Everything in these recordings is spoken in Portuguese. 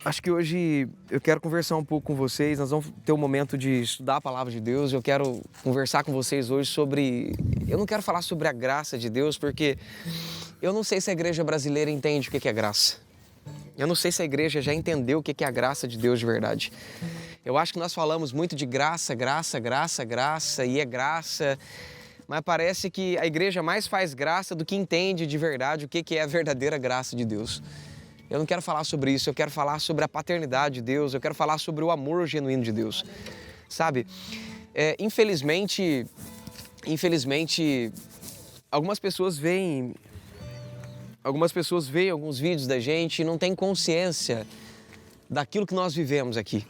Acho que hoje eu quero conversar um pouco com vocês. Nós vamos ter um momento de estudar a palavra de Deus. Eu quero conversar com vocês hoje sobre... Eu não quero falar sobre a graça de Deus, porque eu não sei se a igreja brasileira entende o que é graça. Eu não sei se a igreja já entendeu o que é a graça de Deus de verdade. Eu acho que nós falamos muito de graça, graça, graça, graça, e é graça... Mas parece que a igreja mais faz graça do que entende de verdade o que é a verdadeira graça de Deus. Eu não quero falar sobre isso, eu quero falar sobre a paternidade de Deus, eu quero falar sobre o amor genuíno de Deus. Sabe, infelizmente, algumas pessoas veem alguns vídeos da gente e não têm consciência daquilo que nós vivemos aqui.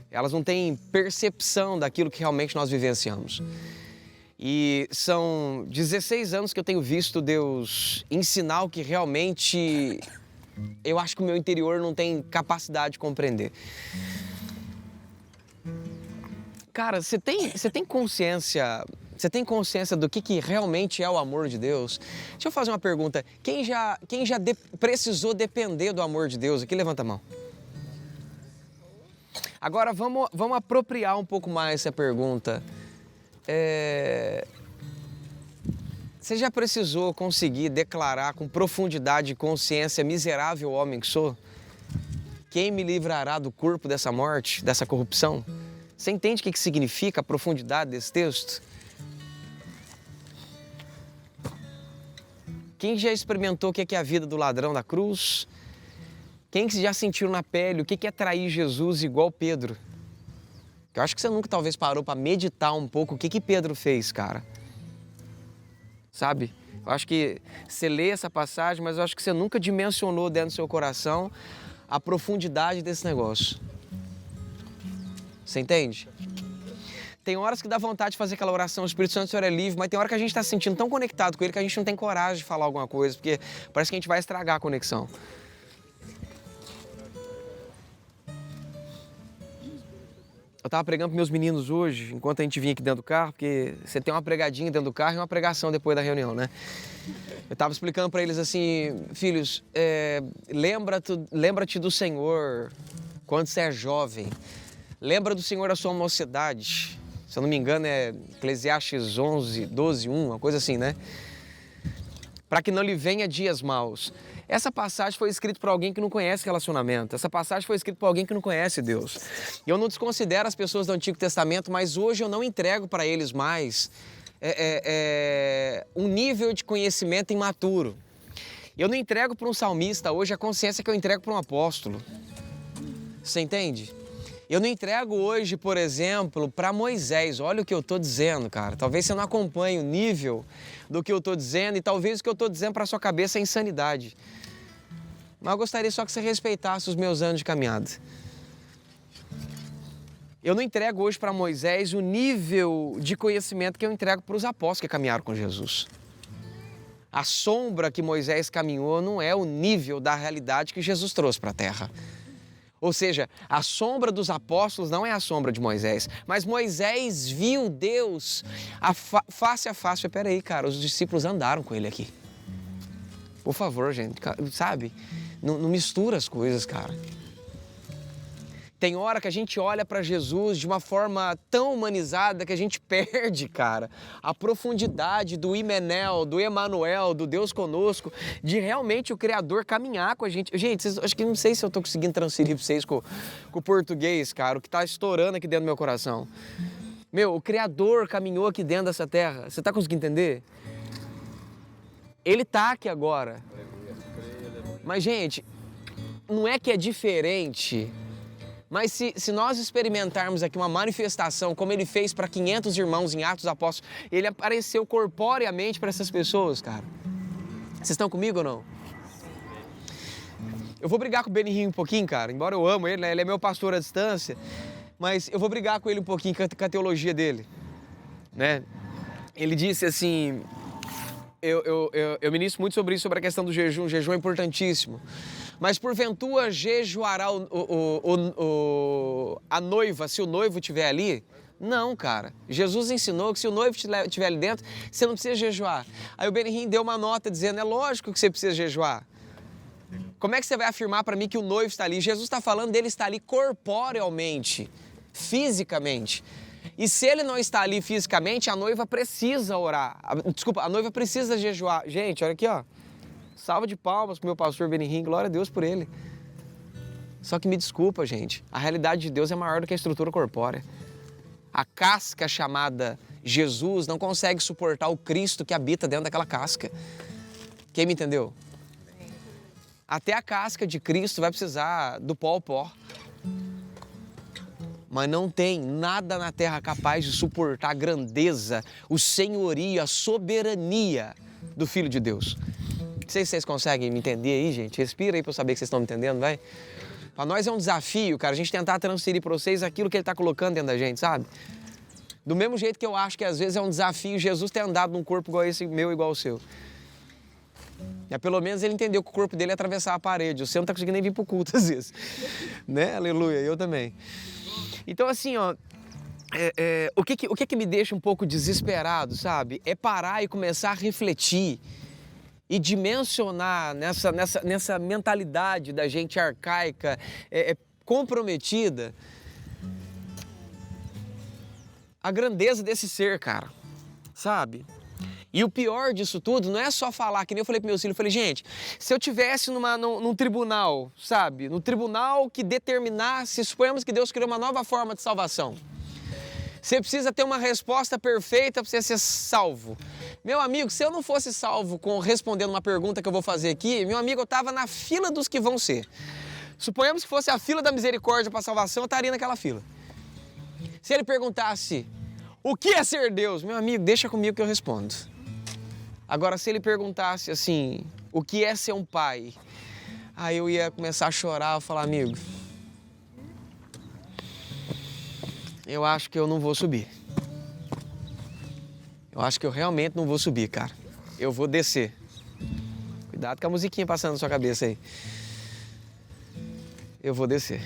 Elas não têm percepção daquilo que realmente nós vivenciamos. E são 16 anos que eu tenho visto Deus ensinar o que realmente eu acho que o meu interior não tem capacidade de compreender. Cara, você tem consciência do que realmente é o amor de Deus? Deixa eu fazer uma pergunta. Quem já precisou depender do amor de Deus? Aqui, levanta a mão. Agora, vamos apropriar um pouco mais essa pergunta. Você já precisou conseguir declarar com profundidade e consciência, miserável homem que sou? Quem me livrará do corpo dessa morte, dessa corrupção? Você entende o que significa a profundidade desse texto? Quem já experimentou o que é a vida do ladrão da cruz? Quem já sentiu na pele o que é trair Jesus igual Pedro? Eu acho que você nunca talvez parou para meditar um pouco o que Pedro fez, cara. Sabe? Eu acho que você lê essa passagem, mas eu acho que você nunca dimensionou dentro do seu coração a profundidade desse negócio. Você entende? Tem horas que dá vontade de fazer aquela oração, o Espírito Santo, o Senhor é livre, mas tem hora que a gente está se sentindo tão conectado com Ele que a gente não tem coragem de falar alguma coisa, porque parece que a gente vai estragar a conexão. Eu estava pregando para meus meninos hoje, enquanto a gente vinha aqui dentro do carro, porque você tem uma pregadinha dentro do carro e uma pregação depois da reunião, né? Eu estava explicando para eles assim, filhos, lembra-te do Senhor quando você é jovem. Lembra do Senhor da sua mocidade. Se eu não me engano é Eclesiastes 11, 12, 1, uma coisa assim, né? Para que não lhe venha dias maus. Essa passagem foi escrita por alguém que não conhece relacionamento. Essa passagem foi escrita por alguém que não conhece Deus. E eu não desconsidero as pessoas do Antigo Testamento, mas hoje eu não entrego para eles mais um nível de conhecimento imaturo. Eu não entrego para um salmista hoje a consciência que eu entrego para um apóstolo. Você entende? Eu não entrego hoje, por exemplo, para Moisés. Olha o que eu estou dizendo, cara. Talvez você não acompanhe o nível do que eu estou dizendo e talvez o que eu estou dizendo para a sua cabeça é insanidade. Mas eu gostaria só que você respeitasse os meus anos de caminhada. Eu não entrego hoje para Moisés o nível de conhecimento que eu entrego para os apóstolos que caminharam com Jesus. A sombra que Moisés caminhou não é o nível da realidade que Jesus trouxe para a terra. Ou seja, a sombra dos apóstolos não é a sombra de Moisés, mas Moisés viu Deus face a face. Peraí, cara, os discípulos andaram com ele aqui. Por favor, gente, sabe? Não mistura as coisas, cara. Tem hora que a gente olha para Jesus de uma forma tão humanizada que a gente perde, cara, a profundidade do Imenel, do Emanuel, do Deus conosco, de realmente o Criador caminhar com a gente. Gente, acho que não sei se eu estou conseguindo transferir para vocês com o português, cara, o que está estourando aqui dentro do meu coração. Meu, o Criador caminhou aqui dentro dessa terra. Você está conseguindo entender? Ele está aqui agora. Mas, gente, não é que é diferente... Mas se nós experimentarmos aqui uma manifestação, como ele fez para 500 irmãos em Atos dos Apóstolos, ele apareceu corporeamente para essas pessoas, cara. Vocês estão comigo ou não? Eu vou brigar com o Benny um pouquinho, cara, embora eu amo ele, né? Ele é meu pastor à distância, mas eu vou brigar com ele um pouquinho com a teologia dele, né? Ele disse assim, eu ministro muito sobre isso, sobre a questão do jejum. O jejum é importantíssimo. Mas porventura jejuará a noiva se o noivo estiver ali? Não, cara. Jesus ensinou que se o noivo estiver ali dentro, você não precisa jejuar. Aí o Benihim deu uma nota dizendo, é lógico que você precisa jejuar. Como é que você vai afirmar para mim que o noivo está ali? Jesus está falando dele estar ali corporealmente, fisicamente. E se ele não está ali fisicamente, a noiva precisa orar. Desculpa, a noiva precisa jejuar. Gente, olha aqui, ó. Salva de palmas pro meu pastor Benihim, glória a Deus por ele. Só que me desculpa, gente, a realidade de Deus é maior do que a estrutura corpórea. A casca chamada Jesus não consegue suportar o Cristo que habita dentro daquela casca. Quem me entendeu? Até a casca de Cristo vai precisar do pó ao pó. Mas não tem nada na terra capaz de suportar a grandeza, o senhorio, a soberania do Filho de Deus. Não sei se vocês conseguem me entender aí, gente. Respira aí para eu saber que vocês estão me entendendo, vai. Para nós é um desafio, cara, a gente tentar transferir para vocês aquilo que Ele está colocando dentro da gente, sabe? Do mesmo jeito que eu acho que às vezes é um desafio Jesus ter andado num corpo igual esse meu, igual o seu. É, pelo menos ele entendeu que o corpo dele ia atravessar a parede. O seu não está conseguindo nem vir para o culto às vezes. Né? Aleluia, eu também. Então assim, ó, o que me deixa um pouco desesperado, sabe? É parar e começar a refletir e dimensionar nessa mentalidade da gente arcaica, comprometida, a grandeza desse ser, cara, sabe? E o pior disso tudo não é só falar, que nem eu falei para meus filhos, eu falei, gente, se eu tivesse num tribunal, sabe? No tribunal que determinasse, suponhamos que Deus criou uma nova forma de salvação. Você precisa ter uma resposta perfeita para você ser salvo. Meu amigo, se eu não fosse salvo respondendo uma pergunta que eu vou fazer aqui, meu amigo, eu estava na fila dos que vão ser. Suponhamos que fosse a fila da misericórdia para a salvação, eu estaria naquela fila. Se ele perguntasse, o que é ser Deus? Meu amigo, deixa comigo que eu respondo. Agora, se ele perguntasse assim, o que é ser um pai? Aí eu ia começar a chorar, eu falar, amigo, eu acho que eu não vou subir. Eu acho que eu realmente não vou subir, cara. Eu vou descer. Cuidado com a musiquinha passando na sua cabeça aí. Eu vou descer.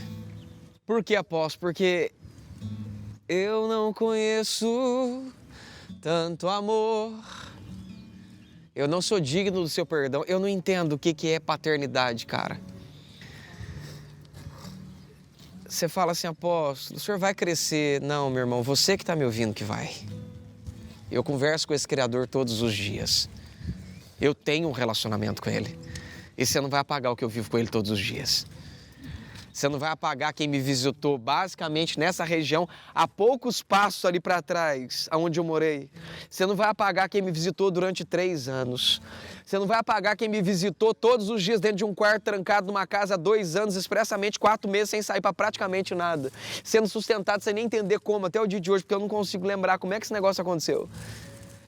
Por que, apóstolo? Porque eu não conheço tanto amor. Eu não sou digno do seu perdão. Eu não entendo o que é paternidade, cara. Você fala assim, apóstolo, o senhor vai crescer. Não, meu irmão, você que está me ouvindo que vai. Eu converso com esse Criador todos os dias. Eu tenho um relacionamento com Ele. E você não vai apagar o que eu vivo com Ele todos os dias. Você não vai apagar quem me visitou basicamente nessa região, há poucos passos ali para trás, aonde eu morei. Você não vai apagar quem me visitou durante 3 anos. Você não vai apagar quem me visitou todos os dias dentro de um quarto trancado numa casa há 2 anos, expressamente 4 meses sem sair para praticamente nada. Sendo sustentado sem nem entender como, até o dia de hoje, porque eu não consigo lembrar como é que esse negócio aconteceu.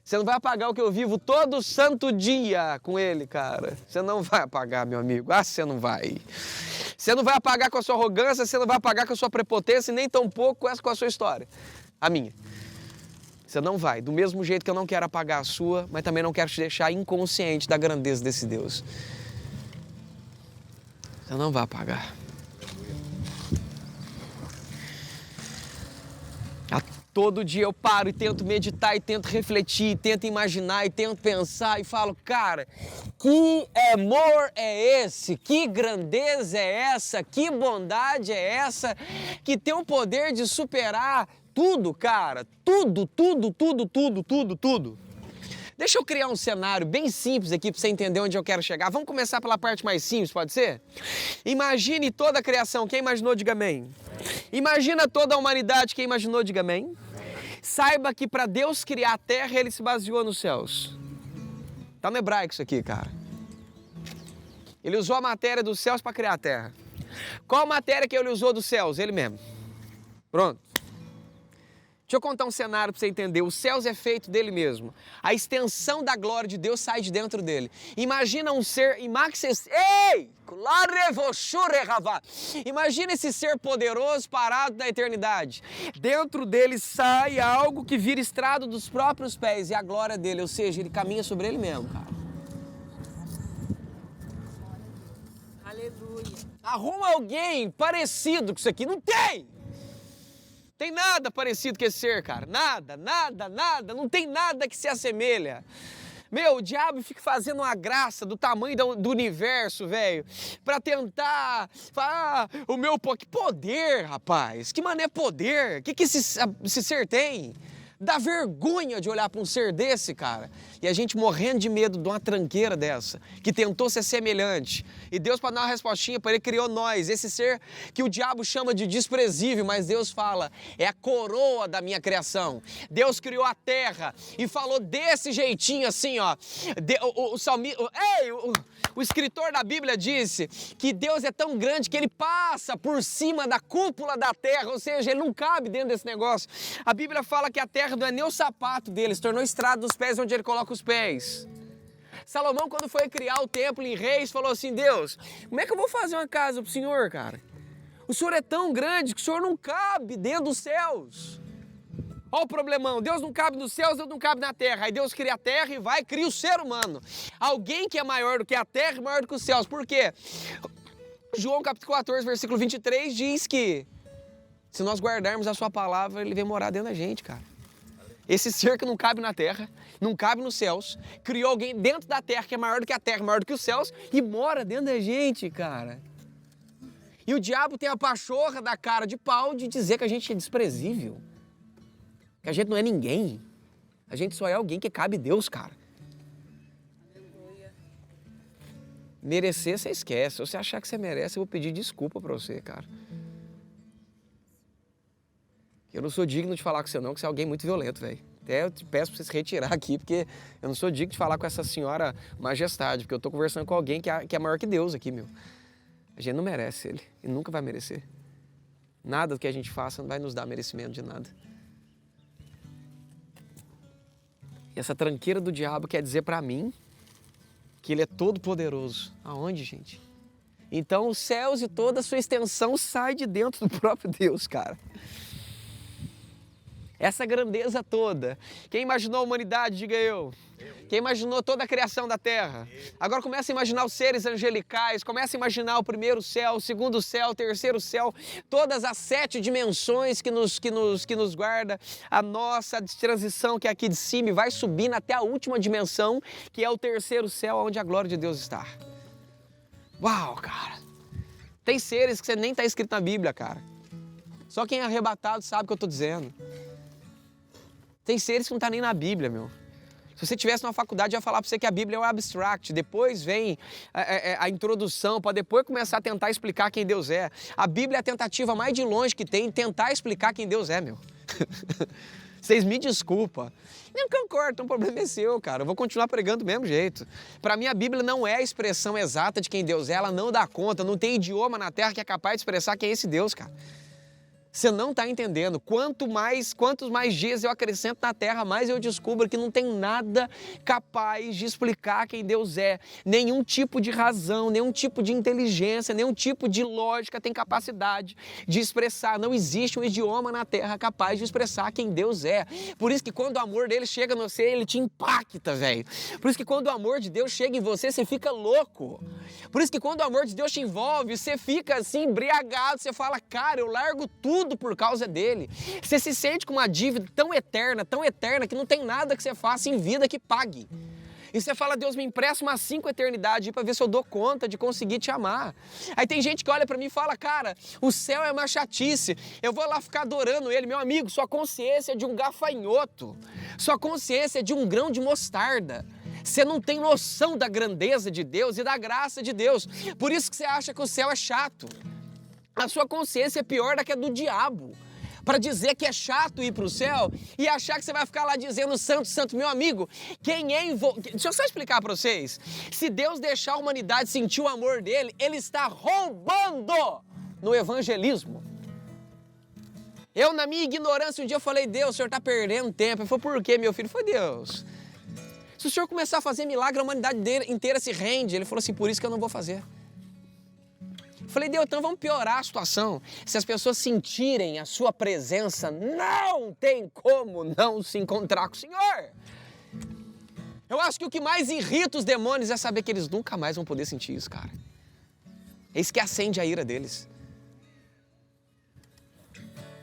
Você não vai apagar o que eu vivo todo santo dia com Ele, cara. Você não vai apagar, meu amigo. Ah, você não vai. Você não vai apagar com a sua arrogância, você não vai apagar com a sua prepotência e nem tampouco com a sua história. A minha. Você não vai. Do mesmo jeito que eu não quero apagar a sua, mas também não quero te deixar inconsciente da grandeza desse Deus. Você não vai apagar. Todo dia eu paro e tento meditar, e tento refletir, e tento imaginar, e tento pensar, e falo, cara, que amor é esse? Que grandeza é essa? Que bondade é essa? Que tem o poder de superar tudo, cara. Tudo. Deixa eu criar um cenário bem simples aqui para você entender onde eu quero chegar. Vamos começar pela parte mais simples, pode ser? Imagine toda a criação. Quem imaginou, diga amém. Imagina toda a humanidade. Quem imaginou, diga amém. Saiba que para Deus criar a terra, Ele se baseou nos céus. Está no hebraico isso aqui, cara. Ele usou a matéria dos céus para criar a terra. Qual matéria que Ele usou dos céus? Ele mesmo. Pronto. Deixa eu contar um cenário para você entender. Os céus é feito dele mesmo. A extensão da glória de Deus sai de dentro dele. Imagina um ser... Imagina esse ser poderoso parado na eternidade. Dentro dele sai algo que vira estrado dos próprios pés. E a glória dele, ou seja, ele caminha sobre ele mesmo, cara. Aleluia. Arruma alguém parecido com isso aqui. Não tem! Tem nada parecido com esse ser, cara. Nada. Não tem nada que se assemelha. Meu, o diabo fica fazendo uma graça do tamanho do universo, velho, pra tentar falar, o meu que poder, rapaz, que mané poder, que esse ser tem? Dá vergonha de olhar para um ser desse, cara. E a gente morrendo de medo de uma tranqueira dessa, que tentou ser semelhante. E Deus, para dar uma respostinha para ele, criou nós, esse ser que o diabo chama de desprezível, mas Deus fala, é a coroa da minha criação. Deus criou a terra e falou desse jeitinho assim, ó. O escritor da Bíblia disse que Deus é tão grande que ele passa por cima da cúpula da terra, ou seja, ele não cabe dentro desse negócio. A Bíblia fala que a terra não é nem o sapato dele, se tornou estrada dos pés onde ele coloca os pés. Salomão, quando foi criar o templo em Reis, falou assim, Deus, como é que eu vou fazer uma casa pro Senhor, cara? O Senhor é tão grande que o Senhor não cabe dentro dos céus. Olha o problemão, Deus não cabe nos céus, Deus não cabe na terra. Aí Deus cria a terra e vai e cria o ser humano. Alguém que é maior do que a terra e maior do que os céus. Por quê? João capítulo 14, versículo 23 diz que se nós guardarmos a sua palavra, ele vem morar dentro da gente, cara. Esse ser que não cabe na terra, não cabe nos céus, criou alguém dentro da terra que é maior do que a terra, maior do que os céus e mora dentro da gente, cara. E o diabo tem a pachorra da cara de pau de dizer que a gente é desprezível. Que a gente não é ninguém. A gente só é alguém que cabe Deus, cara. Aleluia. Merecer, você esquece. Se você achar que você merece, eu vou pedir desculpa pra você, cara. Eu não sou digno de falar com você não, que você é alguém muito violento, velho. Até eu te peço pra você se retirar aqui, porque eu não sou digno de falar com essa senhora majestade, porque eu tô conversando com alguém que é maior que Deus aqui, meu. A gente não merece ele e nunca vai merecer. Nada do que a gente faça não vai nos dar merecimento de nada. E essa tranqueira do diabo quer dizer pra mim que ele é todo poderoso. Aonde, gente? Então os céus e toda a sua extensão sai de dentro do próprio Deus, cara. Essa grandeza toda. Quem imaginou a humanidade, diga eu. Quem imaginou toda a criação da terra? Agora começa a imaginar os seres angelicais, começa a imaginar o primeiro céu, o segundo céu, o terceiro céu, todas as 7 dimensões que nos guarda, a nossa transição que é aqui de cima e vai subindo até a última dimensão, que é o terceiro céu, onde a glória de Deus está. Uau, cara! Tem seres que você nem está escrito na Bíblia, cara. Só quem é arrebatado sabe o que eu estou dizendo. Tem seres que não estão nem na Bíblia, meu. Se você estivesse numa faculdade, eu ia falar para você que a Bíblia é o abstract, depois vem a introdução, para depois começar a tentar explicar quem Deus é. A Bíblia é a tentativa mais de longe que tem em tentar explicar quem Deus é, meu. Vocês me desculpam. Não concordo, então o problema é seu, cara. Eu vou continuar pregando do mesmo jeito. Para mim, a Bíblia não é a expressão exata de quem Deus é, ela não dá conta, não tem idioma na Terra que é capaz de expressar quem é esse Deus, cara. Você não está entendendo. Quantos mais dias eu acrescento na terra, mais eu descubro que não tem nada capaz de explicar quem Deus é. Nenhum tipo de razão, nenhum tipo de inteligência, nenhum tipo de lógica tem capacidade de expressar. Não existe um idioma na terra capaz de expressar quem Deus é. Por isso que quando o amor dele chega no você, ele te impacta, velho. Por isso que quando o amor de Deus chega em você, você fica louco. Por isso que quando o amor de Deus te envolve, você fica assim embriagado, você fala, cara, eu largo tudo por causa dele. Você se sente com uma dívida tão eterna, que não tem nada que você faça em vida que pague. E você fala, Deus, me empresta umas 5 eternidades para ver se eu dou conta de conseguir te amar. Aí tem gente que olha para mim e fala, cara, o céu é uma chatice, eu vou lá ficar adorando ele. Meu amigo, sua consciência é de um gafanhoto, sua consciência é de um grão de mostarda. Você não tem noção da grandeza de Deus e da graça de Deus. Por isso que você acha que o céu é chato. A sua consciência é pior da que a do diabo. Para dizer que é chato ir para o céu e achar que você vai ficar lá dizendo santo, santo. Meu amigo, quem é envolvido... Deixa eu só explicar para vocês. Se Deus deixar a humanidade sentir o amor dele, ele está roubando no evangelismo. Eu, na minha ignorância, um dia eu falei, Deus, o senhor está perdendo tempo. Ele falou, por quê, meu filho? Foi Deus. Se o senhor começar a fazer milagre, a humanidade inteira se rende. Ele falou assim, por isso que eu não vou fazer. Falei, Deus, então vamos piorar a situação. Se as pessoas sentirem a sua presença, não tem como não se encontrar com o Senhor. Eu acho que o que mais irrita os demônios é saber que eles nunca mais vão poder sentir isso, cara. É isso que acende a ira deles.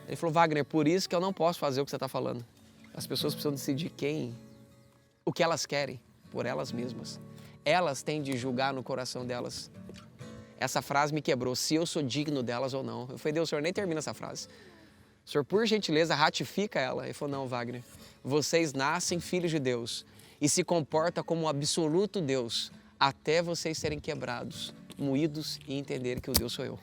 Ele falou, Wagner, por isso que eu não posso fazer o que você está falando. As pessoas precisam decidir o que elas querem. por elas mesmas. Elas têm de julgar no coração delas. Essa frase me quebrou, se eu sou digno delas ou não. Eu falei, Deus, o Senhor nem termina essa frase. O Senhor, por gentileza, ratifica ela. Ele falou, não, Wagner, vocês nascem filhos de Deus e se comportam como um absoluto Deus até vocês serem quebrados, moídos e entenderem que o Deus sou eu.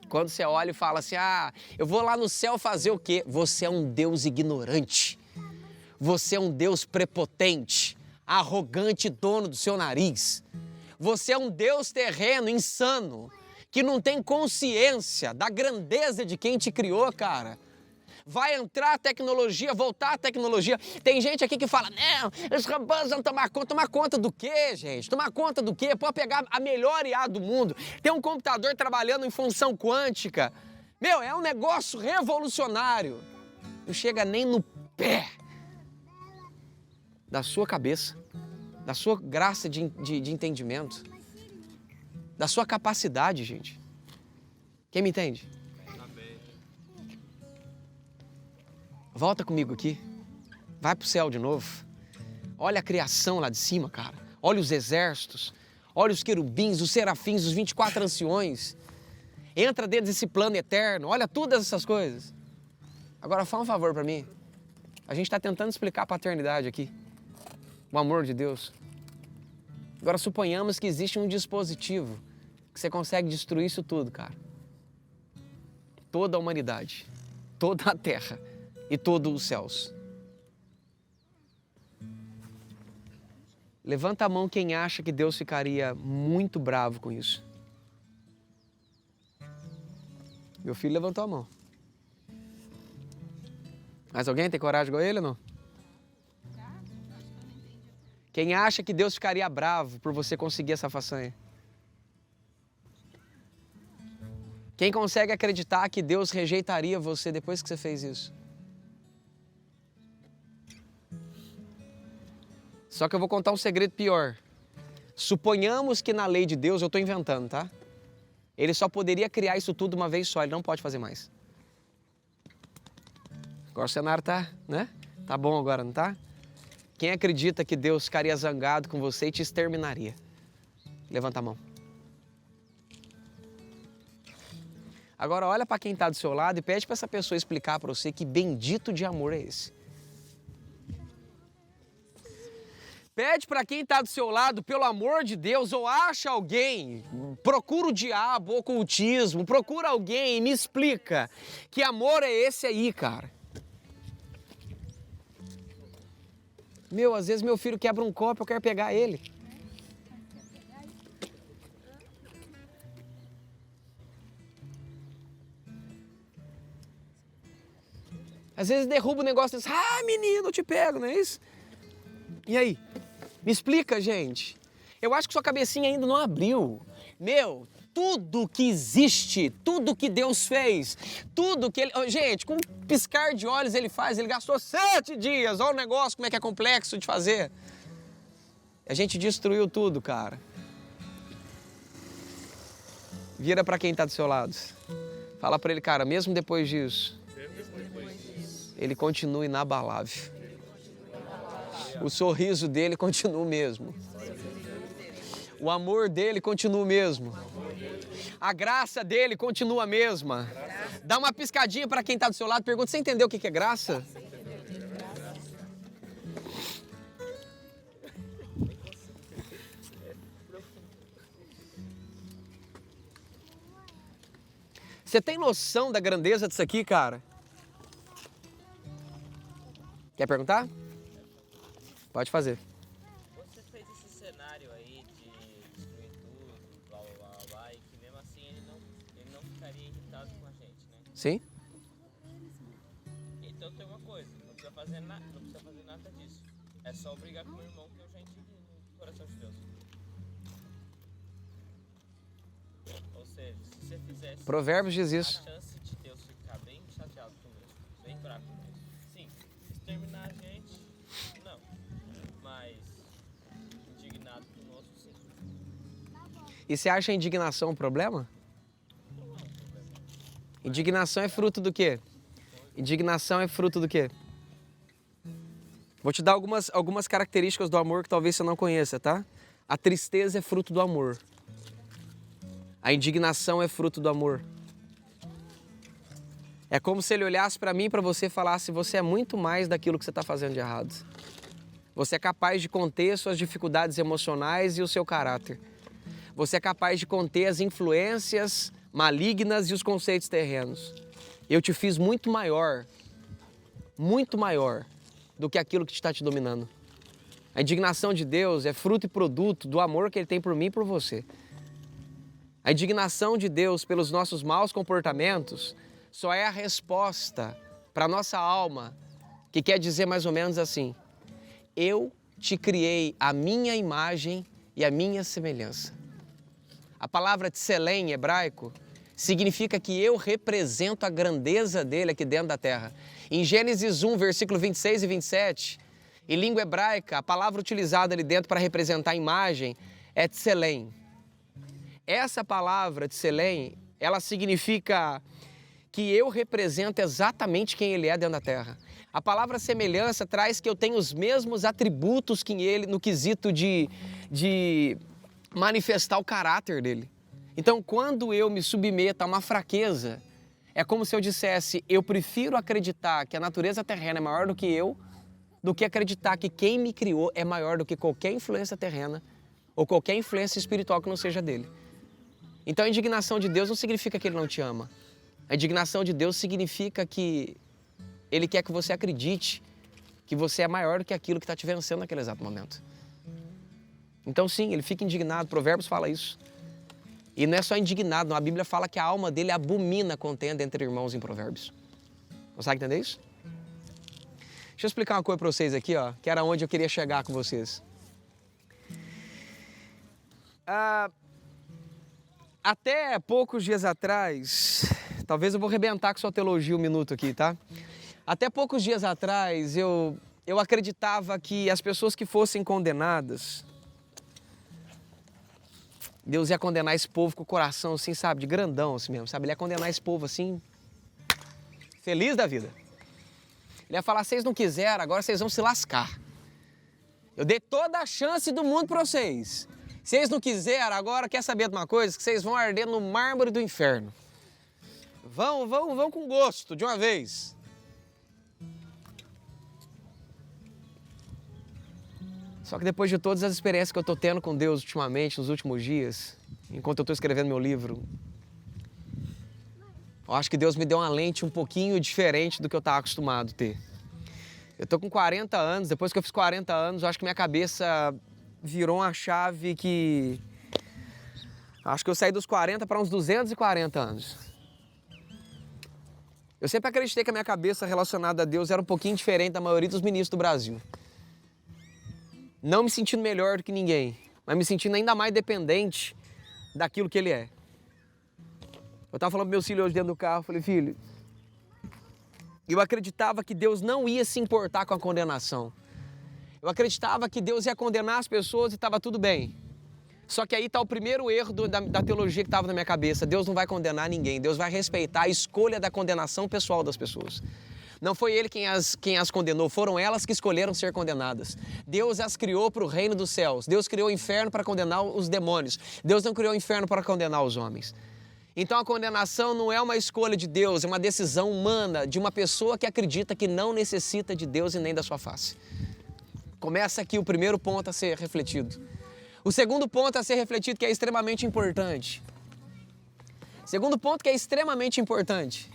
Quando você olha e fala assim, eu vou lá no céu fazer o quê? Você é um Deus ignorante. Você é um Deus prepotente, arrogante, dono do seu nariz. Você é um Deus terreno, insano, que não tem consciência da grandeza de quem te criou, cara. Vai entrar a tecnologia, voltar a tecnologia. Tem gente aqui que fala, não, os robôs vão tomar conta. Tomar conta do quê, gente? Tomar conta do quê? Pode pegar a melhor IA do mundo. Tem um computador trabalhando em função quântica. Meu, é um negócio revolucionário. Não chega nem no pé da sua cabeça, da sua graça de entendimento, da sua capacidade, gente. Quem me entende? Volta comigo aqui. Vai pro céu de novo. Olha a criação lá de cima, cara. Olha os exércitos. Olha os querubins, os serafins, os 24 anciões. Entra dentro desse plano eterno. Olha todas essas coisas. Agora fala um favor para mim. A gente está tentando explicar a paternidade aqui. O amor de Deus. Agora suponhamos que existe um dispositivo que você consegue destruir isso tudo, cara. Toda a humanidade. Toda a terra. E todos os céus. Levanta a mão quem acha que Deus ficaria muito bravo com isso. Meu filho levantou a mão. Mas alguém tem coragem igual ele ou não? Quem acha que Deus ficaria bravo por você conseguir essa façanha? Quem consegue acreditar que Deus rejeitaria você depois que você fez isso? Só que eu vou contar um segredo pior. Suponhamos que na lei de Deus, eu estou inventando, tá? Ele só poderia criar isso tudo uma vez só, ele não pode fazer mais. Agora o cenário tá, né? Tá bom agora, não tá? Quem acredita que Deus ficaria zangado com você e te exterminaria? Levanta a mão. Agora olha para quem está do seu lado e pede para essa pessoa explicar para você que bendito de amor é esse. Pede para quem está do seu lado, pelo amor de Deus, ou acha alguém, procura o diabo, ocultismo, procura alguém e me explica que amor é esse aí, cara. Meu, às vezes meu filho quebra um copo, eu quero pegar ele. Às vezes derruba o negócio e diz, menino, eu te pego, não é isso? E aí? Me explica, gente. Eu acho que sua cabecinha ainda não abriu. Meu, tudo que existe, tudo que Deus fez, tudo que ele... Gente, com um piscar de olhos ele faz, ele gastou 7 dias. Olha o negócio, como é que é complexo de fazer. A gente destruiu tudo, cara. Vira para quem está do seu lado. Fala para ele, cara, mesmo depois disso, ele continua inabalável. O sorriso dele continua o mesmo. O amor dele continua o mesmo. A graça dele continua a mesma. Dá uma piscadinha para quem está do seu lado, pergunta, você entendeu o que é graça? Você tem noção da grandeza disso aqui, cara? Quer perguntar? Pode fazer. Você fez esse cenário aí de destruir tudo, blá blá blá blá, e que mesmo assim ele não ficaria irritado com a gente, né? Sim? Então tem uma coisa, não precisa fazer nada disso. É só brigar com o meu irmão que eu já entendi no coração de Deus. Ou seja, se você fizesse... Provérbios diz isso. A chance de Deus ficar bem chateado conosco, bem bravo conosco. Sim, exterminar a gente, não. Mas indignado conosco, sim. E você acha a indignação um problema? Indignação é fruto do quê? Indignação é fruto do quê? Vou te dar algumas características do amor que talvez você não conheça, tá? A tristeza é fruto do amor. A indignação é fruto do amor. É como se ele olhasse para mim e para você e falasse: você é muito mais daquilo que você está fazendo de errado. Você é capaz de conter suas dificuldades emocionais e o seu caráter. Você é capaz de conter as influências malignas e os conceitos terrenos. Eu te fiz muito maior do que aquilo que está te dominando. A indignação de Deus é fruto e produto do amor que Ele tem por mim e por você. A indignação de Deus pelos nossos maus comportamentos só é a resposta para a nossa alma, que quer dizer mais ou menos assim: eu te criei a minha imagem e a minha semelhança. A palavra tselem em hebraico significa que eu represento a grandeza dele aqui dentro da terra. Em Gênesis 1, versículo 26 e 27, em língua hebraica, a palavra utilizada ali dentro para representar a imagem é tselem. Essa palavra tselem, ela significa que eu represento exatamente quem ele é dentro da terra. A palavra semelhança traz que eu tenho os mesmos atributos que ele no quesito de manifestar o caráter dele. Então, quando eu me submeto a uma fraqueza, é como se eu dissesse: eu prefiro acreditar que a natureza terrena é maior do que eu, do que acreditar que quem me criou é maior do que qualquer influência terrena ou qualquer influência espiritual que não seja dele. Então, a indignação de Deus não significa que ele não te ama. A indignação de Deus significa que ele quer que você acredite que você é maior do que aquilo que está te vencendo naquele exato momento. Então, sim, ele fica indignado. Provérbios fala isso. E não é só indignado, não. A Bíblia fala que a alma dele abomina contenda entre irmãos em Provérbios. Consegue entender isso? Deixa eu explicar uma coisa para vocês aqui, ó, que era onde eu queria chegar com vocês. Até poucos dias atrás, talvez eu vou arrebentar com sua teologia um minuto aqui, tá? Até poucos dias atrás, eu acreditava que as pessoas que fossem condenadas, Deus ia condenar esse povo com o coração assim, sabe, de grandão assim mesmo, sabe? Ele ia condenar esse povo assim, feliz da vida. Ele ia falar: vocês não quiseram, agora vocês vão se lascar. Eu dei toda a chance do mundo para vocês. Vocês não quiseram, agora quer saber de uma coisa? Que vocês vão arder no mármore do inferno. Vão com gosto, de uma vez. Só que depois de todas as experiências que eu estou tendo com Deus ultimamente, nos últimos dias, enquanto eu estou escrevendo meu livro, eu acho que Deus me deu uma lente um pouquinho diferente do que eu estava acostumado a ter. Eu estou com 40 anos, depois que eu fiz 40 anos, eu acho que minha cabeça virou uma chave que... Acho que eu saí dos 40 para uns 240 anos. Eu sempre acreditei que a minha cabeça relacionada a Deus era um pouquinho diferente da maioria dos ministros do Brasil. Não me sentindo melhor do que ninguém, mas me sentindo ainda mais dependente daquilo que Ele é. Eu estava falando pro meu filho hoje dentro do carro, falei: filho, eu acreditava que Deus não ia se importar com a condenação. Eu acreditava que Deus ia condenar as pessoas e estava tudo bem. Só que aí está o primeiro erro da teologia que estava na minha cabeça. Deus não vai condenar ninguém, Deus vai respeitar a escolha da condenação pessoal das pessoas. Não foi Ele quem as condenou, foram elas que escolheram ser condenadas. Deus as criou para o reino dos céus. Deus criou o inferno para condenar os demônios. Deus não criou o inferno para condenar os homens. Então a condenação não é uma escolha de Deus, é uma decisão humana de uma pessoa que acredita que não necessita de Deus e nem da sua face. Começa aqui o primeiro ponto a ser refletido. O segundo ponto a ser refletido, que é extremamente importante. Segundo ponto que é extremamente importante.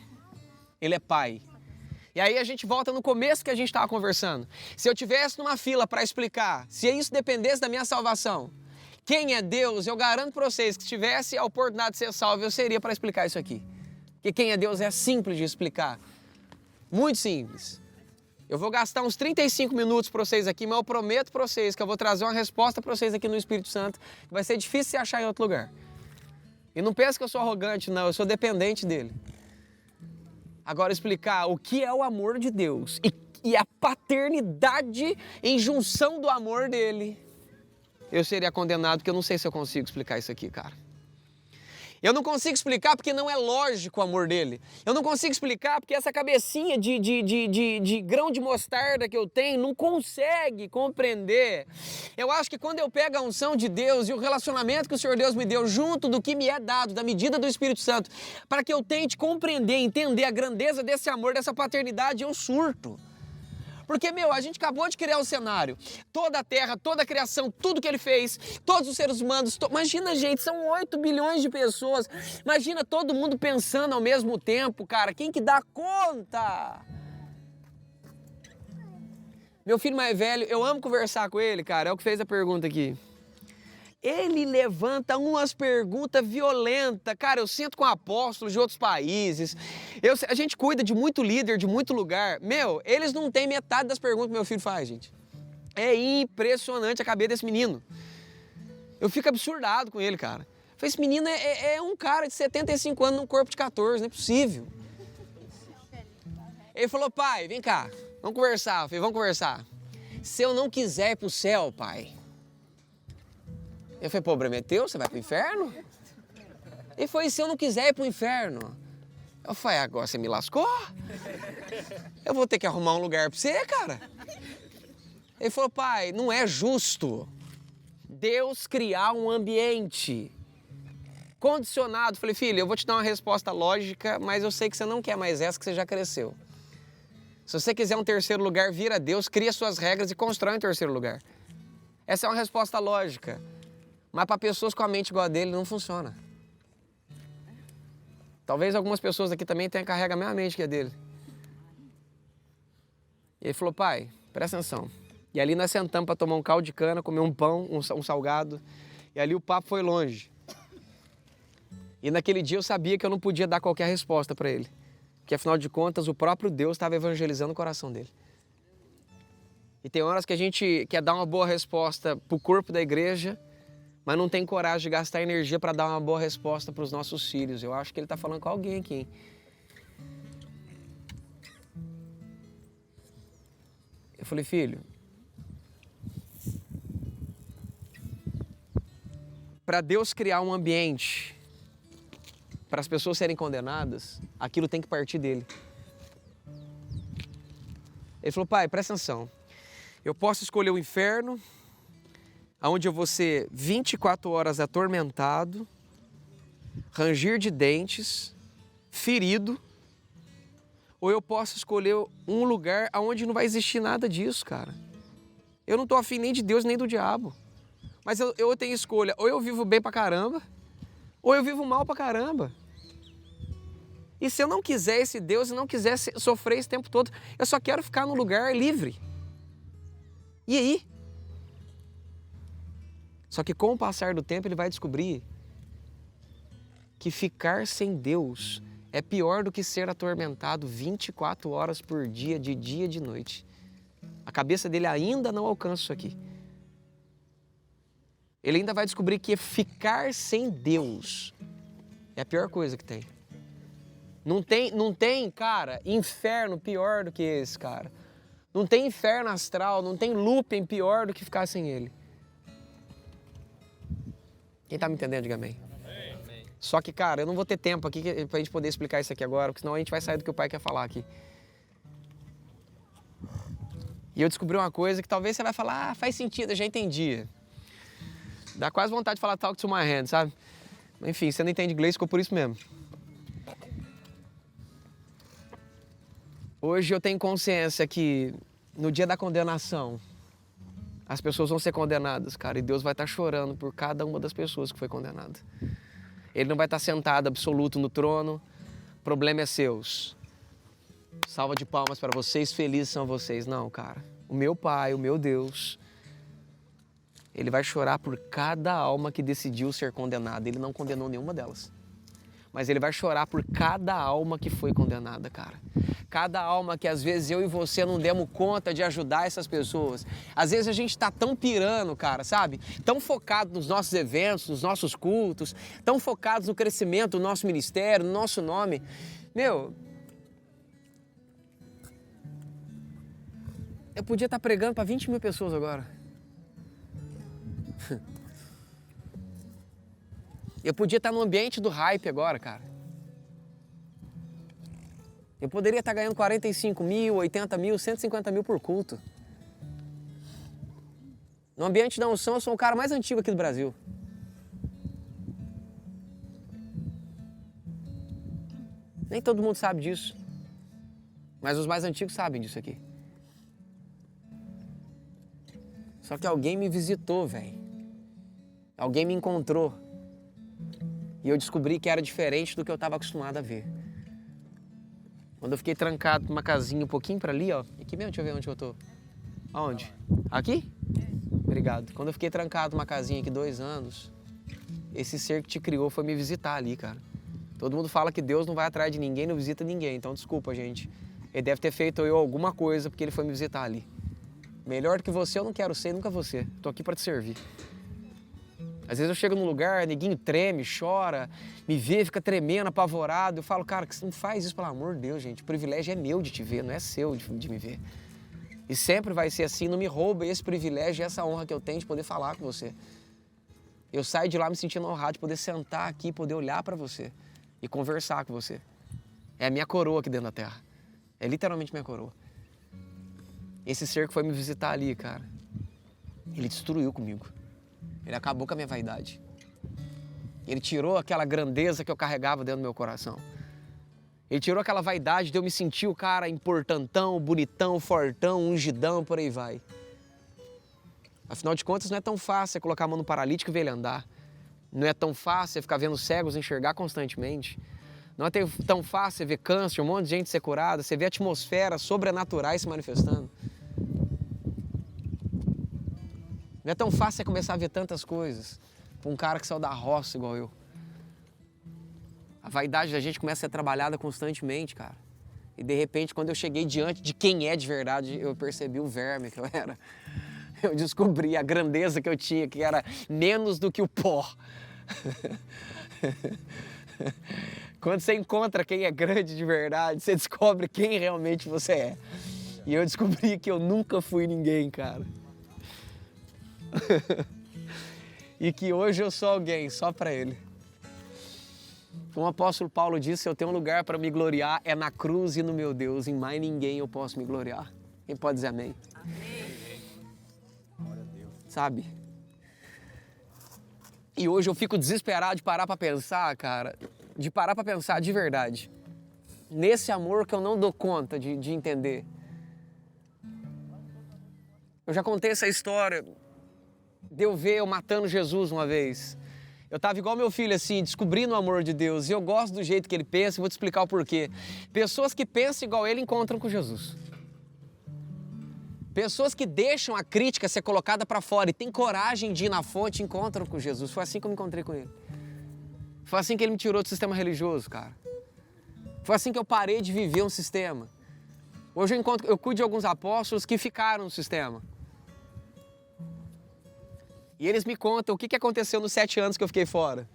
Ele é pai. E aí a gente volta no começo que a gente estava conversando. Se eu tivesse numa fila para explicar, se isso dependesse da minha salvação, quem é Deus, eu garanto para vocês que se tivesse a oportunidade de ser salvo, eu seria para explicar isso aqui. Porque quem é Deus é simples de explicar. Muito simples. Eu vou gastar uns 35 minutos para vocês aqui, mas eu prometo para vocês que eu vou trazer uma resposta para vocês aqui no Espírito Santo, que vai ser difícil de achar em outro lugar. E não pense que eu sou arrogante, não, eu sou dependente dele. Agora, explicar o que é o amor de Deus e a paternidade em junção do amor dele, eu seria condenado, porque eu não sei se eu consigo explicar isso aqui, cara. Eu não consigo explicar porque não é lógico o amor dele. Eu não consigo explicar porque essa cabecinha de grão de mostarda que eu tenho não consegue compreender. Eu acho que quando eu pego a unção de Deus e o relacionamento que o Senhor Deus me deu junto do que me é dado, da medida do Espírito Santo, para que eu tente compreender, entender a grandeza desse amor, dessa paternidade, eu surto. Porque, a gente acabou de criar o cenário. Toda a terra, toda a criação, tudo que ele fez, todos os seres humanos. Imagina, gente, são 8 bilhões de pessoas. Imagina todo mundo pensando ao mesmo tempo, cara. Quem que dá conta? Meu filho mais velho, eu amo conversar com ele, cara. É o que fez a pergunta aqui. Ele levanta umas perguntas violentas. Cara, eu sento com apóstolos de outros países. A gente cuida de muito líder, de muito lugar. Eles não têm metade das perguntas que meu filho faz, gente. É impressionante a cabeça desse menino. Eu fico absurdado com ele, cara. Esse menino é um cara de 75 anos num corpo de 14, não é possível. Ele falou, pai, vem cá, vamos conversar. Eu falei, vamos conversar. Se eu não quiser ir pro céu, pai... Eu falei, problema é teu, você vai pro inferno? Ele falou, e se eu não quiser ir pro inferno? Eu falei, agora você me lascou? Eu vou ter que arrumar um lugar pra você, cara. Ele falou, pai, não é justo Deus criar um ambiente condicionado. Eu falei, filho, eu vou te dar uma resposta lógica, mas eu sei que você não quer mais essa, que você já cresceu. Se você quiser um terceiro lugar, vira Deus, cria suas regras e constrói um terceiro lugar. Essa é uma resposta lógica. Mas para pessoas com a mente igual a dele não funciona. Talvez algumas pessoas aqui também carregam a mesma mente que a dele. E ele falou, pai, presta atenção. E ali nós sentamos para tomar um caldo de cana, comer um pão, um salgado. E ali o papo foi longe. E naquele dia eu sabia que eu não podia dar qualquer resposta para ele. Porque afinal de contas o próprio Deus estava evangelizando o coração dele. E tem horas que a gente quer dar uma boa resposta para o corpo da igreja, mas não tem coragem de gastar energia para dar uma boa resposta para os nossos filhos. Eu acho que ele está falando com alguém aqui, hein? Eu falei, filho, para Deus criar um ambiente para as pessoas serem condenadas, aquilo tem que partir dele. Ele falou, pai, presta atenção. Eu posso escolher o inferno, onde eu vou ser 24 horas atormentado, ranger de dentes, ferido, ou eu posso escolher um lugar onde não vai existir nada disso, cara. Eu não tô afim nem de Deus nem do diabo. Mas eu tenho escolha, ou eu vivo bem pra caramba, ou eu vivo mal pra caramba. E se eu não quiser esse Deus e não quiser sofrer esse tempo todo, eu só quero ficar num lugar livre. E aí? Só que com o passar do tempo ele vai descobrir que ficar sem Deus é pior do que ser atormentado 24 horas por dia, de dia e de noite. A cabeça dele ainda não alcança isso aqui. Ele ainda vai descobrir que ficar sem Deus é a pior coisa que tem. Não tem, cara, inferno pior do que esse, cara. Não tem inferno astral, não tem looping pior do que ficar sem ele. Quem tá me entendendo, diga amém. Amém. Só que, cara, eu não vou ter tempo aqui pra gente poder explicar isso aqui agora, porque senão a gente vai sair do que o pai quer falar aqui. E eu descobri uma coisa que talvez você vai falar, faz sentido, eu já entendi. Dá quase vontade de falar talk to my hand, sabe? Enfim, você não entende inglês, ficou por isso mesmo. Hoje eu tenho consciência que no dia da condenação, as pessoas vão ser condenadas, cara, e Deus vai estar chorando por cada uma das pessoas que foi condenada. Ele não vai estar sentado absoluto no trono, o problema é seus. Salva de palmas para vocês, felizes são vocês. Não, cara, o meu Pai, o meu Deus, Ele vai chorar por cada alma que decidiu ser condenada. Ele não condenou nenhuma delas. Mas Ele vai chorar por cada alma que foi condenada, cara. Cada alma que às vezes eu e você não demos conta de ajudar essas pessoas. Às vezes a gente tá tão pirando, cara, sabe? Tão focado nos nossos eventos, nos nossos cultos, tão focados no crescimento do nosso ministério, no nosso nome. Eu podia estar pregando para 20 mil pessoas agora. Eu podia estar no ambiente do hype agora, cara. Eu poderia estar ganhando 45 mil, 80 mil, 150 mil por culto. No ambiente da unção, eu sou o cara mais antigo aqui do Brasil. Nem todo mundo sabe disso. Mas os mais antigos sabem disso aqui. Só que alguém me visitou, velho. Alguém me encontrou. E eu descobri que era diferente do que eu estava acostumado a ver. Quando eu fiquei trancado numa casinha um pouquinho para ali, ó. Aqui mesmo, deixa eu ver onde eu tô. Aonde? Aqui? Obrigado. Quando eu fiquei trancado numa casinha aqui 2 anos, esse ser que te criou foi me visitar ali, cara. Todo mundo fala que Deus não vai atrás de ninguém, não visita ninguém. Então, desculpa, gente. Ele deve ter feito eu alguma coisa porque ele foi me visitar ali. Melhor do que você eu não quero ser, nunca você. Tô aqui para te servir. Às vezes eu chego num lugar, neguinho treme, chora, me vê, fica tremendo, apavorado. Eu falo, cara, que você não faz isso, pelo amor de Deus, gente. O privilégio é meu de te ver, não é seu de me ver. E sempre vai ser assim, não me rouba esse privilégio e essa honra que eu tenho de poder falar com você. Eu saio de lá me sentindo honrado de poder sentar aqui, poder olhar para você e conversar com você. É a minha coroa aqui dentro da terra. É literalmente minha coroa. Esse ser que foi me visitar ali, cara, ele destruiu comigo. Ele acabou com a minha vaidade. Ele tirou aquela grandeza que eu carregava dentro do meu coração. Ele tirou aquela vaidade de eu me sentir o cara importantão, bonitão, fortão, ungidão, por aí vai. Afinal de contas, não é tão fácil você colocar a mão no paralítico e ver ele andar. Não é tão fácil você ficar vendo cegos enxergar constantemente. Não é tão fácil você ver câncer, um monte de gente ser curada, você vê atmosferas sobrenaturais se manifestando. Não é tão fácil você começar a ver tantas coisas para um cara que saiu da roça igual eu. A vaidade da gente começa a ser trabalhada constantemente, cara. E de repente, quando eu cheguei diante de quem é de verdade, eu percebi o verme que eu era. Eu descobri a grandeza que eu tinha, que era menos do que o pó. Quando você encontra quem é grande de verdade, você descobre quem realmente você é. E eu descobri que eu nunca fui ninguém, cara. E que hoje eu sou alguém só para Ele. Como o apóstolo Paulo disse, eu tenho um lugar para me gloriar, é na cruz e no meu Deus, em mais ninguém eu posso me gloriar. Quem pode dizer amém? Amém. Sabe? E hoje eu fico desesperado de parar para pensar, cara, de parar para pensar de verdade, nesse amor que eu não dou conta de entender. Eu já contei essa história de eu ver eu matando Jesus uma vez. Eu estava igual meu filho, assim, descobrindo o amor de Deus. E eu gosto do jeito que ele pensa e vou te explicar o porquê. Pessoas que pensam igual ele encontram com Jesus. Pessoas que deixam a crítica ser colocada para fora e têm coragem de ir na fonte encontram com Jesus. Foi assim que eu me encontrei com ele. Foi assim que ele me tirou do sistema religioso, cara. Foi assim que eu parei de viver um sistema. Hoje eu cuido de alguns apóstolos que ficaram no sistema. E eles me contam o que aconteceu nos 7 anos que eu fiquei fora.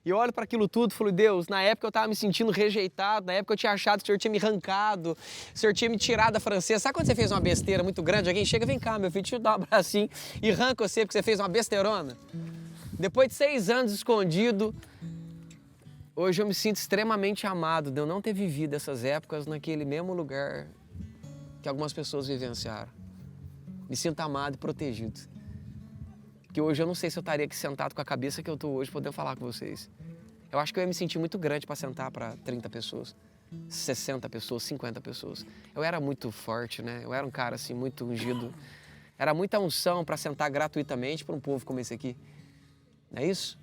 E eu olho para aquilo tudo e falo, Deus, na época eu estava me sentindo rejeitado, na época eu tinha achado que o Senhor tinha me arrancado, o Senhor tinha me tirado da francesa. Sabe quando você fez uma besteira muito grande? Alguém chega, vem cá, meu filho, deixa eu dar um abracinho e arranca você porque você fez uma besteirona. Depois de 6 anos escondido, hoje eu me sinto extremamente amado de eu não ter vivido essas épocas naquele mesmo lugar que algumas pessoas vivenciaram. Me sinto amado e protegido. Que hoje eu não sei se eu estaria aqui sentado com a cabeça que eu estou hoje podendo falar com vocês. Eu acho que eu ia me sentir muito grande para sentar para 30 pessoas, 60 pessoas, 50 pessoas. Eu era muito forte, né? Eu era um cara assim muito ungido. Era muita unção para sentar gratuitamente para um povo como esse aqui. Não é isso?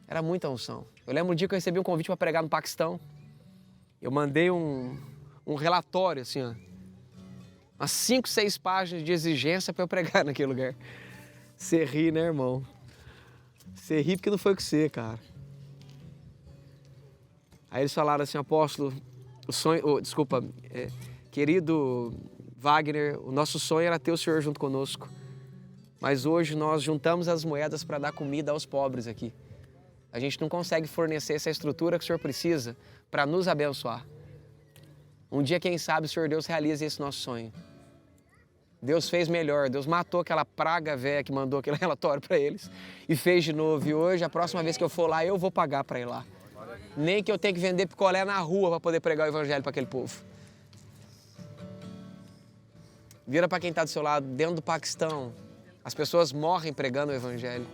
Era muita unção. Eu lembro um dia que eu recebi um convite para pregar no Paquistão. Eu mandei um relatório assim, ó, umas 5, 6 páginas de exigência para eu pregar naquele lugar. Você ri, né, irmão? Você ri porque não foi com você, cara. Aí eles falaram assim, apóstolo, querido Wagner, o nosso sonho era ter o senhor junto conosco. Mas hoje nós juntamos as moedas para dar comida aos pobres aqui. A gente não consegue fornecer essa estrutura que o senhor precisa para nos abençoar. Um dia, quem sabe, o Senhor Deus realiza esse nosso sonho. Deus fez melhor, Deus matou aquela praga velha que mandou aquele relatório para eles e fez de novo. E hoje, a próxima vez que eu for lá, eu vou pagar para ir lá. Nem que eu tenha que vender picolé na rua para poder pregar o evangelho para aquele povo. Vira para quem está do seu lado, dentro do Paquistão, as pessoas morrem pregando o evangelho.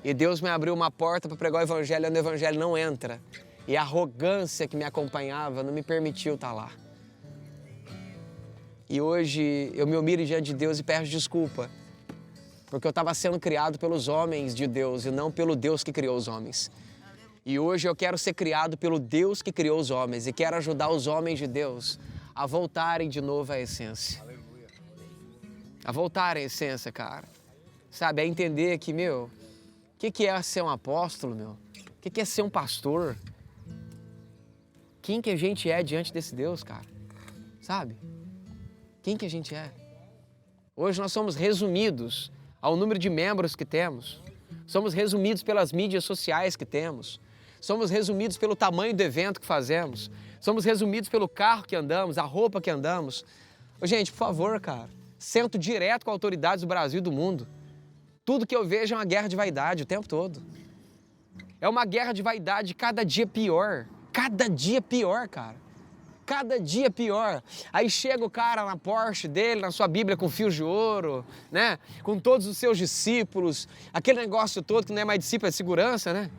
E Deus me abriu uma porta para pregar o evangelho onde o evangelho não entra. E a arrogância que me acompanhava não me permitiu estar lá. E hoje eu me humilho diante de Deus e peço desculpa, porque eu estava sendo criado pelos homens de Deus e não pelo Deus que criou os homens. E hoje eu quero ser criado pelo Deus que criou os homens e quero ajudar os homens de Deus a voltarem de novo à essência. A voltarem à essência, cara. Sabe, a entender que, o que é ser um apóstolo, O que é ser um pastor? Quem que a gente é diante desse Deus, cara? Sabe? Quem que a gente é? Hoje nós somos resumidos ao número de membros que temos. Somos resumidos pelas mídias sociais que temos. Somos resumidos pelo tamanho do evento que fazemos. Somos resumidos pelo carro que andamos, a roupa que andamos. Ô, gente, por favor, cara, sento direto com autoridades do Brasil e do mundo. Tudo que eu vejo é uma guerra de vaidade o tempo todo. É uma guerra de vaidade cada dia pior. Cada dia pior, cara. Cada dia pior. Aí chega o cara na Porsche dele, na sua Bíblia com fios de ouro, né? Com todos os seus discípulos, aquele negócio todo que não é mais discípulo, é segurança, né?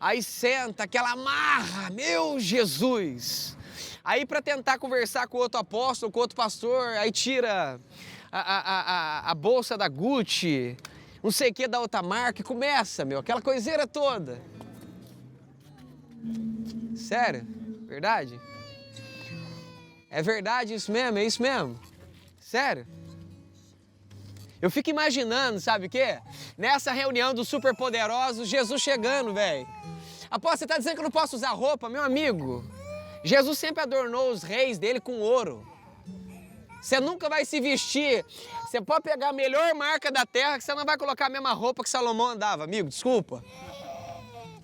Aí senta aquela marra, meu Jesus! Aí para tentar conversar com outro apóstolo, com outro pastor, aí tira a bolsa da Gucci, não sei o que da outra marca, e começa, aquela coiseira toda. Sério? Verdade? É verdade isso mesmo? É isso mesmo? Sério? Eu fico imaginando, sabe o quê? Nessa reunião dos superpoderosos, Jesus chegando, velho. Apóstolo, você tá dizendo que eu não posso usar roupa? Meu amigo, Jesus sempre adornou os reis dele com ouro. Você nunca vai se vestir. Você pode pegar a melhor marca da terra que você não vai colocar a mesma roupa que Salomão andava, amigo, desculpa.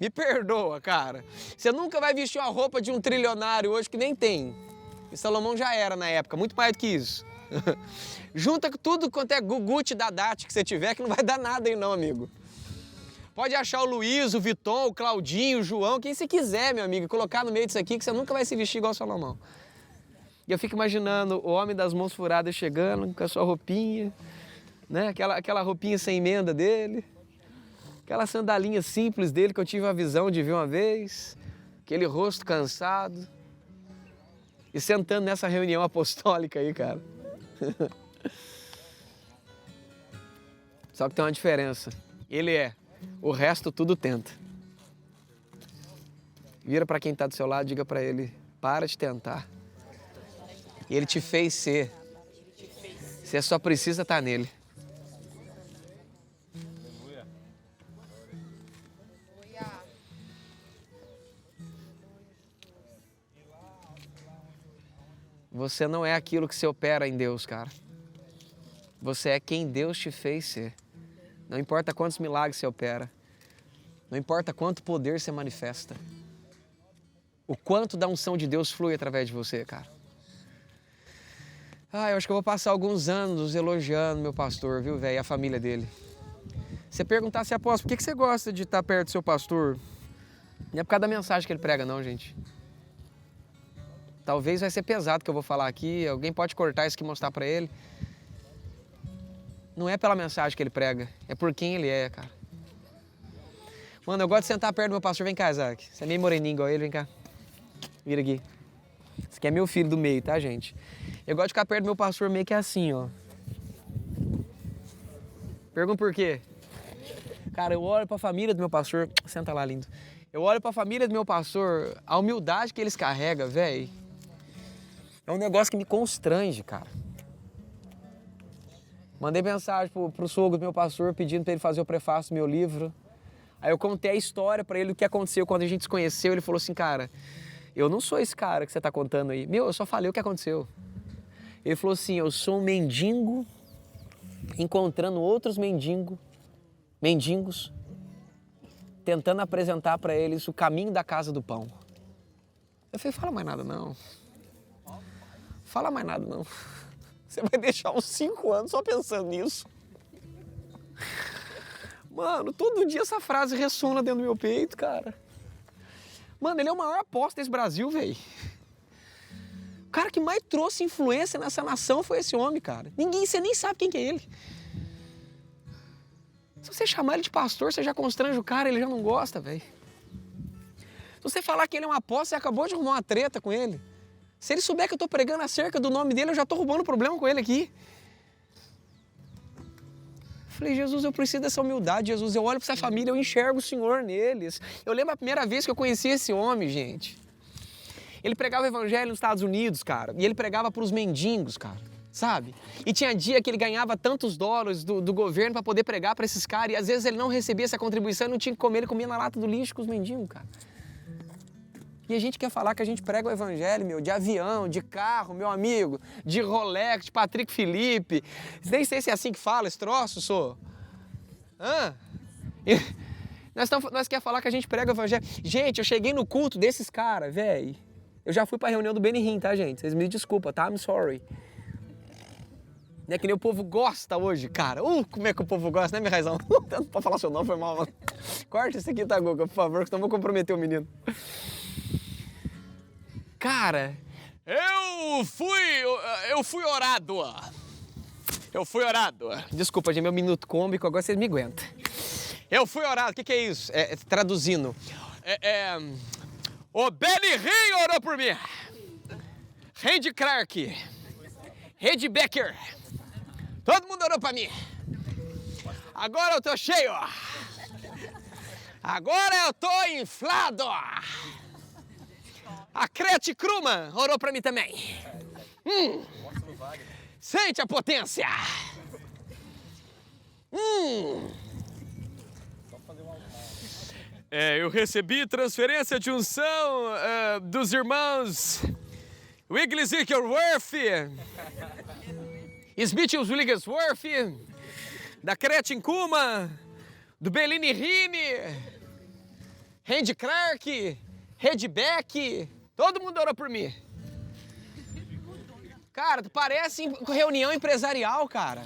Me perdoa, cara. Você nunca vai vestir uma roupa de um trilionário hoje que nem tem. E Salomão já era na época, muito mais do que isso. Junta tudo quanto é Gucci da Dati que você tiver, que não vai dar nada aí não, amigo. Pode achar o Luiz, o Viton, o Claudinho, o João, quem você quiser, meu amigo, colocar no meio disso aqui que você nunca vai se vestir igual Salomão. E eu fico imaginando o homem das mãos furadas chegando com a sua roupinha, né? Aquela roupinha sem emenda dele. Aquela sandalinha simples dele que eu tive a visão de ver uma vez, aquele rosto cansado, e sentando nessa reunião apostólica aí, cara. Só que tem uma diferença. Ele é, o resto tudo tenta. Vira para quem está do seu lado e diga para ele, para de tentar. Ele te fez ser. Você só precisa estar nele. Você não é aquilo que se opera em Deus, cara. Você é quem Deus te fez ser. Não importa quantos milagres você opera. Não importa quanto poder você manifesta. O quanto da unção de Deus flui através de você, cara. Eu acho que eu vou passar alguns anos elogiando meu pastor, viu, velho? E a família dele. Você perguntar se apóstolo, por que você gosta de estar perto do seu pastor? Não é por causa da mensagem que ele prega, não, gente. Talvez vai ser pesado o que eu vou falar aqui, alguém pode cortar isso aqui e mostrar pra ele. Não é pela mensagem que ele prega, é por quem ele é, cara. Mano, eu gosto de sentar perto do meu pastor. Vem cá, Isaac. Você é meio moreninho igual ele, vem cá. Vira aqui. Esse aqui é meu filho do meio, tá, gente? Eu gosto de ficar perto do meu pastor meio que assim, ó. Pergunta por quê? Cara, eu olho pra família do meu pastor. Senta lá, lindo. Eu olho pra família do meu pastor, a humildade que eles carregam, velho. É um negócio que me constrange, cara. Mandei mensagem pro sogro do meu pastor pedindo para ele fazer o prefácio do meu livro. Aí eu contei a história para ele do que aconteceu quando a gente se conheceu. Ele falou assim, cara, eu não sou esse cara que você tá contando aí. Eu só falei o que aconteceu. Ele falou assim, eu sou um mendigo encontrando outros mendigos, tentando apresentar para eles o caminho da casa do pão. Eu falei, fala mais nada não. Fala mais nada não. Você vai deixar uns 5 anos só pensando nisso. Mano, todo dia essa frase ressona dentro do meu peito, cara. Mano, ele é o maior apóstolo desse Brasil, velho. O cara que mais trouxe influência nessa nação foi esse homem, cara. Você nem sabe quem que é ele. Se você chamar ele de pastor, você já constrange o cara, ele já não gosta, velho. Se você falar que ele é um apóstolo, você acabou de arrumar uma treta com ele. Se ele souber que eu tô pregando acerca do nome dele, eu já tô roubando problema com ele aqui. Falei, Jesus, eu preciso dessa humildade, Jesus. Eu olho para essa família, eu enxergo o Senhor neles. Eu lembro a primeira vez que eu conheci esse homem, gente. Ele pregava o evangelho nos Estados Unidos, cara. E ele pregava para os mendigos, cara. Sabe? E tinha dia que ele ganhava tantos dólares do governo para poder pregar para esses caras. E às vezes ele não recebia essa contribuição e não tinha que comer. Ele comia na lata do lixo com os mendigos, cara. E a gente quer falar que a gente prega o evangelho, meu, de avião, de carro, meu amigo, de Rolex, de Patrick Felipe. Nem sei se é assim que fala esse troço, sou. Hã? E nós quer falar que a gente prega o evangelho. Gente, eu cheguei no culto desses caras, velho. Eu já fui pra reunião do Benihim, tá, gente? Vocês me desculpam, tá? I'm sorry. Não é que nem o povo gosta hoje, cara. Como é que o povo gosta, né, minha razão? Não pode falar seu nome, foi mal, mano. Corta isso aqui, tá, Guga, por favor, que senão eu vou comprometer o menino. Cara, eu fui orado. Desculpa, gente, meu minuto cômico, agora vocês me aguentam. Eu fui orado, o que é isso? Traduzindo. O Benihim orou por mim. Randy Clark. Randy Becker. Todo mundo orou pra mim. Agora eu tô cheio. Agora eu tô inflado. A Crete Kruma orou pra mim também. Sente a potência. Eu recebi transferência de unção dos irmãos Wigglesworth, Smith Wigglesworth, da Crete Kruma, do Bellini Rime, Randy Clark, Randy Beck. Todo mundo orou por mim. Cara, parece reunião empresarial, cara.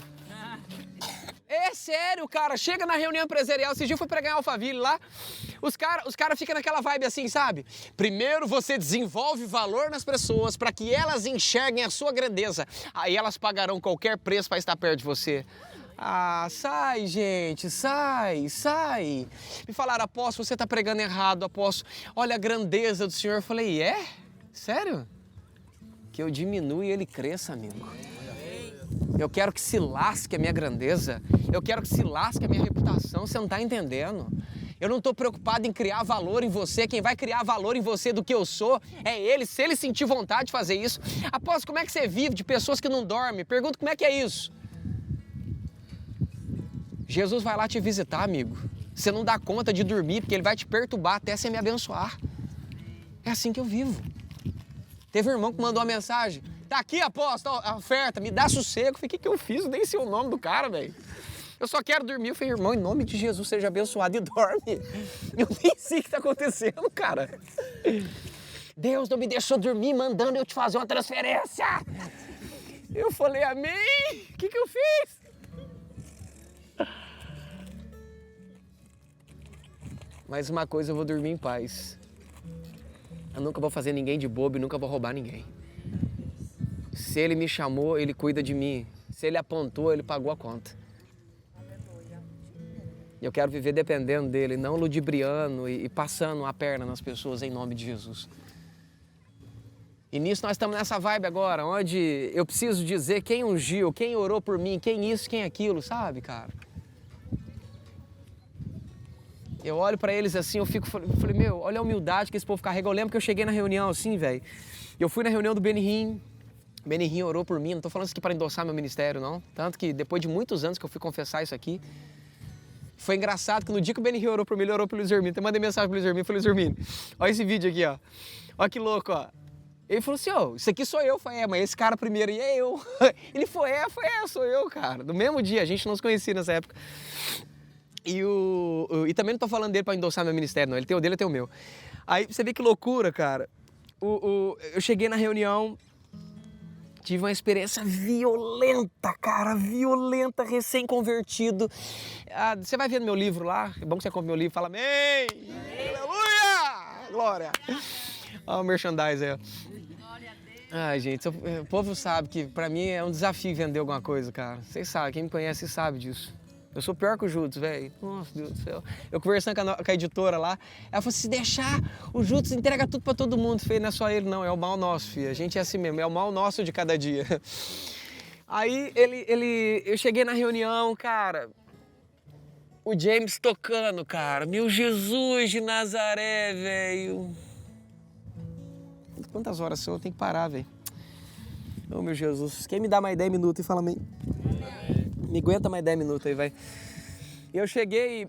É sério, cara. Chega na reunião empresarial. Esse dia eu fui pregar em Alphaville lá. Os cara ficam naquela vibe assim, sabe? Primeiro você desenvolve valor nas pessoas para que elas enxerguem a sua grandeza. Aí elas pagarão qualquer preço para estar perto de você. Ah, sai, gente, sai. Me falaram, apóstolo, você está pregando errado, apóstolo. Olha a grandeza do Senhor. Eu falei, Sério? Que eu diminua e ele cresça, amigo. Eu quero que se lasque a minha grandeza. Eu quero que se lasque a minha reputação. Você não está entendendo. Eu não estou preocupado em criar valor em você. Quem vai criar valor em você do que eu sou é ele. Se ele sentir vontade de fazer isso. Apóstolo, como é que você vive de pessoas que não dormem? Pergunto como é que é isso. Jesus vai lá te visitar, amigo. Você não dá conta de dormir porque ele vai te perturbar até você me abençoar. É assim que eu vivo. Teve um irmão que mandou uma mensagem. Tá aqui, apóstolo, a oferta, me dá sossego. Eu falei, o que eu fiz? Eu nem sei o nome do cara, velho. Eu só quero dormir. Eu falei, irmão, em nome de Jesus, seja abençoado e dorme. Eu nem sei o que tá acontecendo, cara. Deus não me deixou dormir mandando eu te fazer uma transferência. Eu falei, amém. O que eu fiz? Mas uma coisa, eu vou dormir em paz. Eu nunca vou fazer ninguém de bobo e nunca vou roubar ninguém. Se ele me chamou, ele cuida de mim. Se ele apontou, ele pagou a conta. Eu quero viver dependendo dele, não ludibriando e passando a perna nas pessoas em nome de Jesus. E nisso nós estamos nessa vibe agora, onde eu preciso dizer quem ungiu, quem orou por mim, quem isso, quem aquilo, sabe, cara? Eu olho pra eles assim, eu falei, meu, olha a humildade que esse povo carrega. Eu lembro que eu cheguei na reunião assim, velho. Eu fui na reunião do Benihim. Benihim orou por mim, não tô falando isso aqui para endossar meu ministério, não. Tanto que depois de muitos anos que eu fui confessar isso aqui, foi engraçado que no dia que o Benihim orou por mim, ele orou pelo Luiz Hermínio. Eu mandei mensagem pro Luiz Hermínio, falei, Luiz Hermínio, olha esse vídeo aqui, ó. Olha que louco, ó. Ele falou assim, isso aqui sou eu. Eu falei, mas esse cara primeiro, e é eu. Ele foi, sou eu, cara. No mesmo dia, a gente não se conhecia nessa época. E também não tô falando dele para endossar meu ministério, não. Ele tem o dele, eu tenho o meu. Aí você vê que loucura, cara. Eu cheguei na reunião, Tive uma experiência violenta, cara, violenta, recém-convertido. Você vai ver no meu livro lá, é bom que você compre meu livro, fala amém, aleluia, glória. Olha o merchandise aí. Ai, gente, o povo sabe que pra mim é um desafio vender alguma coisa, cara. Vocês sabem, quem me conhece sabe disso. Eu sou pior que o Jutos, velho. Nossa, Deus do céu. Eu conversando com a editora lá, ela falou, se deixar, o Jutos entrega tudo pra todo mundo. Falei, não é só ele não, é o mal nosso, filho. A gente é assim mesmo, é o mal nosso de cada dia. Aí eu cheguei na reunião, cara, o James tocando, cara. Meu Jesus de Nazaré, velho. Quantas horas são? Eu tenho que parar, velho. Oh, meu Jesus. Quem me dá mais 10 minutos e fala amém? Me aguenta mais 10 minutos aí, vai. Eu cheguei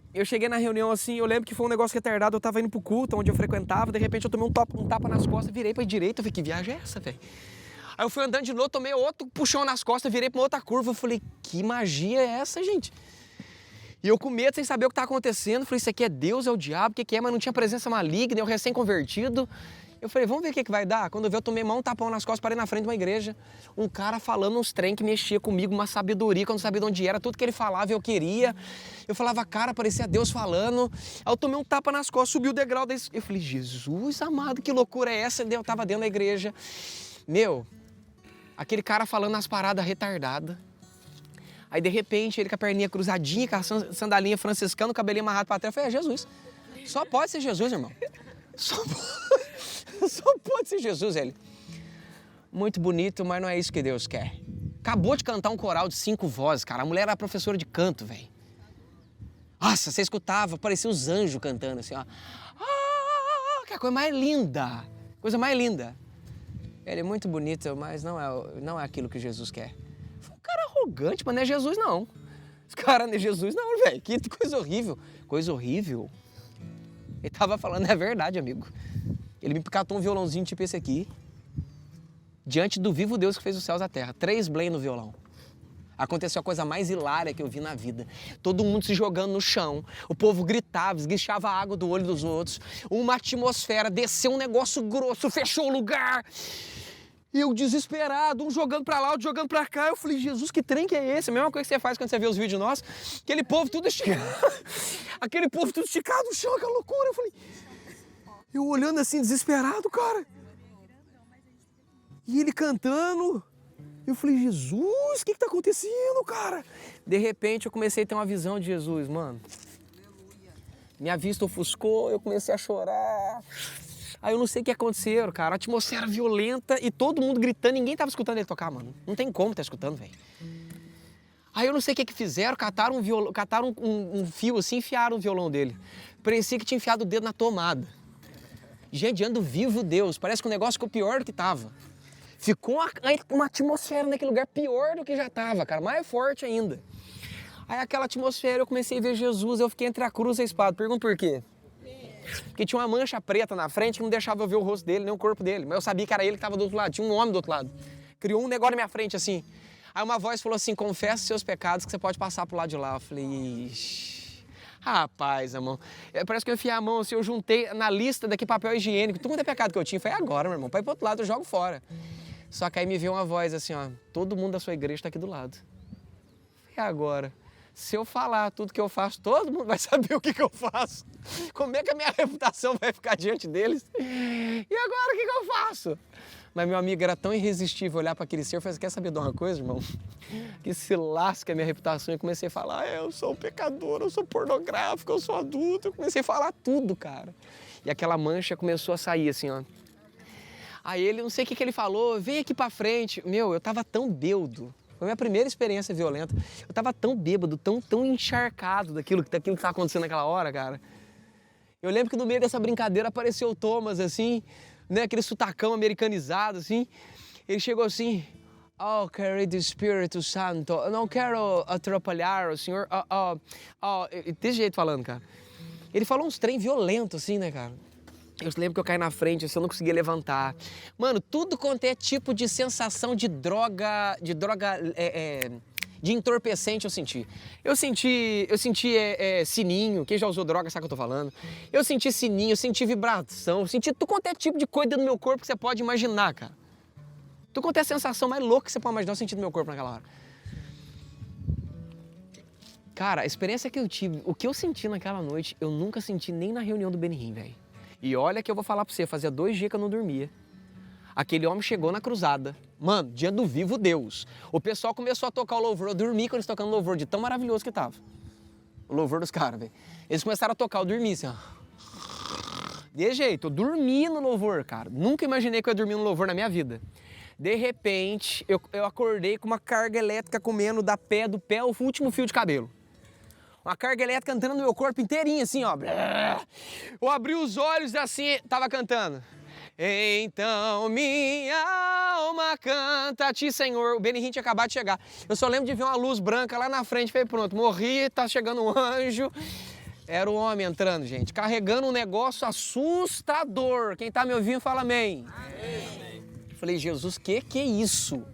na reunião assim, eu lembro que foi um negócio retardado, eu tava indo pro culto, onde eu frequentava, de repente eu tomei um tapa nas costas, virei pra direita, eu falei, que viagem é essa, velho? Aí eu fui andando de novo, tomei outro puxão nas costas, virei pra uma outra curva, eu falei, que magia é essa, gente? E eu com medo, sem saber o que tá acontecendo, falei, isso aqui é Deus, é o diabo, o que é? Mas não tinha presença maligna, eu recém-convertido. Eu falei, vamos ver o que vai dar? Quando eu vi, eu tomei um tapão nas costas, parei na frente de uma igreja. Um cara falando uns trem que mexia comigo, uma sabedoria, que eu não sabia de onde era. Tudo que ele falava, eu queria. Eu falava, cara, parecia Deus falando. Aí eu tomei um tapa nas costas, subi o degrau. Eu falei, Jesus amado, que loucura é essa? Eu tava dentro da igreja. Meu, aquele cara falando as paradas retardadas. Aí, de repente, ele com a perninha cruzadinha, com a sandalinha franciscana, o cabelinho amarrado pra trás. Eu falei, é Jesus. Só pode ser Jesus, irmão. Só pode ser Jesus, ele. Muito bonito, mas não é isso que Deus quer. Acabou de cantar um coral de 5 vozes, cara. A mulher era professora de canto, velho. Nossa, você escutava, parecia os anjos cantando assim, ó. Que coisa mais linda. Coisa mais linda. Ele é muito bonito, mas não é aquilo que Jesus quer. Foi um cara arrogante, mas não é Jesus, não. Esse cara não é Jesus, não, velho. Que coisa horrível. Coisa horrível. Ele tava falando, é verdade, amigo. Ele me catou um violãozinho tipo esse aqui, diante do vivo Deus que fez os céus e a terra. 3 blém no violão. Aconteceu a coisa mais hilária que eu vi na vida. Todo mundo se jogando no chão, o povo gritava, esguichava a água do olho dos outros, uma atmosfera, desceu um negócio grosso, fechou o lugar. Eu desesperado, um jogando pra lá, outro jogando pra cá. Eu falei, Jesus, que trem que é esse? A mesma coisa que você faz quando você vê os vídeos nossos. Aquele povo tudo esticado. Aquele povo tudo esticado no chão, aquela loucura. Eu falei... Eu olhando assim, desesperado, cara. E ele cantando. Eu falei, Jesus, o que tá acontecendo, cara? De repente, eu comecei a ter uma visão de Jesus, mano. Minha vista ofuscou, eu comecei a chorar. Aí eu não sei o que aconteceu, cara. A atmosfera violenta e todo mundo gritando. Ninguém tava escutando ele tocar, mano. Não tem como tá escutando, velho. Aí eu não sei o que fizeram, cataram um fio assim e enfiaram o violão dele. Parecia que tinha enfiado o dedo na tomada. Gente, diante do vivo Deus, parece que o negócio ficou pior do que estava. Ficou uma atmosfera naquele lugar pior do que já estava, cara, mais forte ainda. Aí aquela atmosfera, eu comecei a ver Jesus, eu fiquei entre a cruz e a espada. Pergunta por quê? Porque tinha uma mancha preta na frente que não deixava eu ver o rosto dele, nem o corpo dele. Mas eu sabia que era ele que estava do outro lado, tinha um homem do outro lado. Criou um negócio na minha frente assim. Aí uma voz falou assim, confessa os seus pecados que você pode passar pro lado de lá. Eu falei, ixi. Rapaz, amor, parece que eu enfiei a mão assim, eu juntei na lista daqui papel higiênico, tudo quanto é pecado que eu tinha, foi agora, meu irmão, pra ir pro outro lado eu jogo fora. Só que aí me veio uma voz assim, ó, todo mundo da sua igreja tá aqui do lado. E agora? Se eu falar tudo que eu faço, todo mundo vai saber o que eu faço. Como é que a minha reputação vai ficar diante deles? E agora o que eu faço? Mas meu amigo, era tão irresistível olhar para aquele ser, eu falei, quer saber de uma coisa, irmão? Que se lasca a minha reputação. E comecei a falar, eu sou um pecador, eu sou pornográfico, eu sou adulto. Eu comecei a falar tudo, cara. E aquela mancha começou a sair assim, ó. Aí ele, não sei o que ele falou, vem aqui pra frente. Meu, eu tava tão bêbado. Foi a minha primeira experiência violenta. Eu tava tão bêbado, tão encharcado daquilo que tava acontecendo naquela hora, cara. Eu lembro que no meio dessa brincadeira apareceu o Thomas, assim, né, aquele sotacão americanizado, assim. Ele chegou assim, oh, querido Espírito Santo, eu não quero atrapalhar o senhor, desse jeito falando, cara. Ele falou uns trem violentos, assim, né, cara. Eu lembro que eu caí na frente, assim, eu não conseguia levantar. Mano, tudo quanto é tipo de sensação de droga, de entorpecente eu senti. Eu senti sininho, quem já usou droga sabe o que eu tô falando. Eu senti sininho, eu senti vibração, eu senti tudo quanto é tipo de coisa no meu corpo que você pode imaginar, cara. Tu contei a sensação mais louca que você pode imaginar, eu senti no meu corpo naquela hora. Cara, a experiência que eu tive, o que eu senti naquela noite, eu nunca senti nem na reunião do Benihim, velho. E olha que eu vou falar pra você, fazia 2 dias que eu não dormia. Aquele homem chegou na cruzada. Mano, dia do vivo Deus. O pessoal começou a tocar o louvor. Eu dormi quando eles tocando louvor, de tão maravilhoso que tava. O louvor dos caras, velho. Eles começaram a tocar, eu dormi assim, ó. De jeito, eu dormi no louvor, cara. Nunca imaginei que eu ia dormir no louvor na minha vida. De repente, eu acordei com uma carga elétrica comendo do pé ao último fio de cabelo. Uma carga elétrica entrando no meu corpo inteirinho, assim, ó. Eu abri os olhos e assim, tava cantando. Então minha alma canta a ti, Senhor. O Benihim tinha acabado de chegar. Eu só lembro de ver uma luz branca lá na frente. Falei, pronto, morri, tá chegando um anjo. Era o homem entrando, gente, carregando um negócio assustador. Quem tá me ouvindo, fala amém. Amém. Falei, Jesus, que é isso?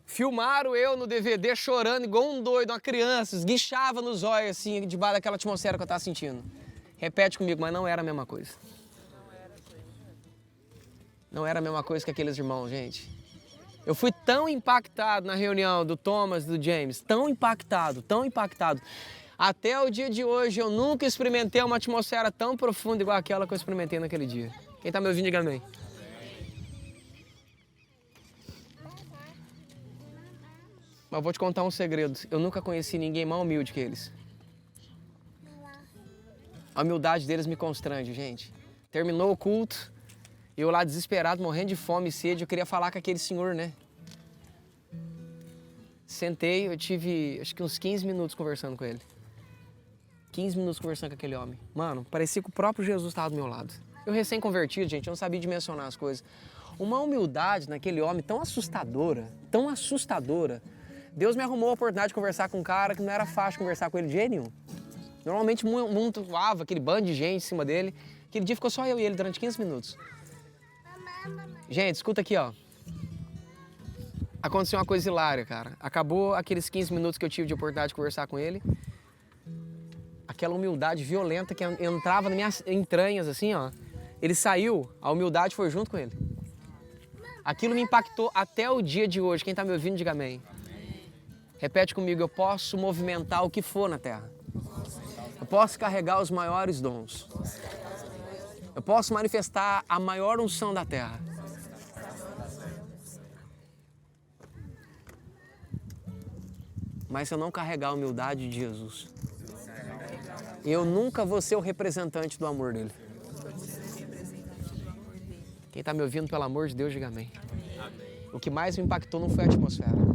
Filmaram eu no DVD chorando igual um doido, uma criança, esguichava nos olhos, assim, debaixo daquela atmosfera que eu tava sentindo. Repete comigo, mas não era a mesma coisa. Não era a mesma coisa que aqueles irmãos, gente. Eu fui tão impactado na reunião do Thomas e do James, tão impactado. Até o dia de hoje eu nunca experimentei uma atmosfera tão profunda igual aquela que eu experimentei naquele dia. Quem tá me ouvindo, diga amém. Mas eu vou te contar um segredo. Eu nunca conheci ninguém mais humilde que eles. A humildade deles me constrange, gente. Terminou o culto, eu lá desesperado, morrendo de fome e sede, eu queria falar com aquele senhor, né? Sentei, eu tive acho que uns 15 minutos conversando com ele. 15 minutos conversando com aquele homem. Mano, parecia que o próprio Jesus estava do meu lado. Eu recém-convertido, gente, eu não sabia dimensionar as coisas. Uma humildade naquele homem tão assustadora, tão assustadora. Deus me arrumou a oportunidade de conversar com um cara que não era fácil conversar com ele de jeito nenhum. Normalmente muito voava, aquele bando de gente em cima dele. Aquele dia ficou só eu e ele durante 15 minutos. Gente, escuta aqui, ó. Aconteceu uma coisa hilária, cara. Acabou aqueles 15 minutos que eu tive de oportunidade de conversar com ele. Aquela humildade violenta que entrava nas minhas entranhas, assim, ó. Ele saiu, a humildade foi junto com ele. Aquilo me impactou até o dia de hoje. Quem tá me ouvindo, diga amém. Repete comigo, eu posso movimentar o que for na terra. Eu posso carregar os maiores dons. Eu posso manifestar a maior unção da terra. Mas se eu não carregar a humildade de Jesus, eu nunca vou ser o representante do amor dele. Quem está me ouvindo, pelo amor de Deus, diga amém. O que mais me impactou não foi a atmosfera.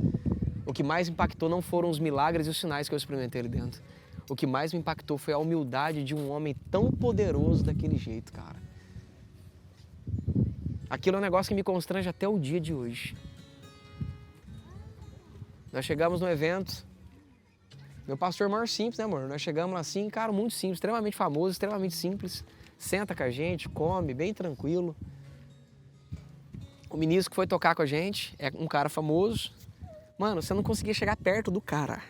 O que mais me impactou não foram os milagres e os sinais que eu experimentei ali dentro. O que mais me impactou foi a humildade de um homem tão poderoso daquele jeito, cara. Aquilo é um negócio que me constrange até o dia de hoje. Nós chegamos no evento, meu pastor maior simples, né, amor? Nós chegamos lá assim, cara, muito simples, extremamente famoso, extremamente simples. Senta com a gente, come, bem tranquilo. O ministro que foi tocar com a gente é um cara famoso. Mano, você não conseguia chegar perto do cara.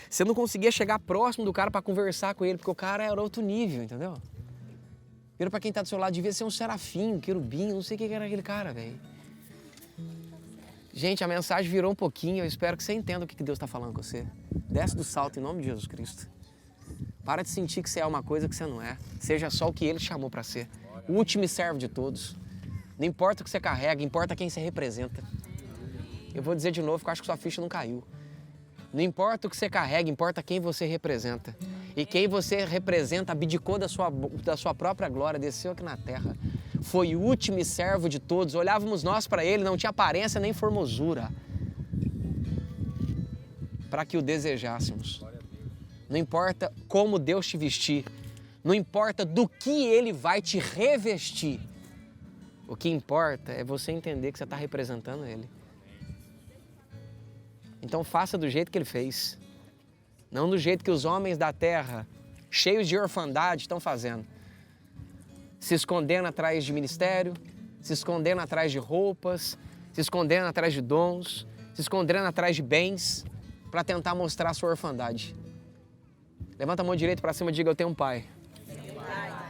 Você não conseguia chegar próximo do cara para conversar com ele, porque o cara era outro nível, entendeu? Vira pra quem tá do seu lado, devia ser um serafim, um querubim, não sei o que era aquele cara, velho. Gente, a mensagem virou um pouquinho, eu espero que você entenda o que Deus está falando com você. Desce do salto em nome de Jesus Cristo. Para de sentir que você é uma coisa que você não é. Seja só o que Ele te chamou para ser. O último e servo de todos. Não importa o que você carrega, importa quem você representa. Eu vou dizer de novo, porque eu acho que sua ficha não caiu. Não importa o que você carrega, importa quem você representa. E quem você representa abdicou da sua própria glória, desceu aqui na terra. Foi o último e servo de todos. Olhávamos nós para ele, não tinha aparência nem formosura. Para que o desejássemos. Não importa como Deus te vestir. Não importa do que Ele vai te revestir. O que importa é você entender que você está representando Ele. Então faça do jeito que Ele fez. Não do jeito que os homens da terra, cheios de orfandade, estão fazendo. Se escondendo atrás de ministério, se escondendo atrás de roupas, se escondendo atrás de dons, se escondendo atrás de bens, para tentar mostrar a sua orfandade. Levanta a mão direita para cima e diga, eu tenho um pai.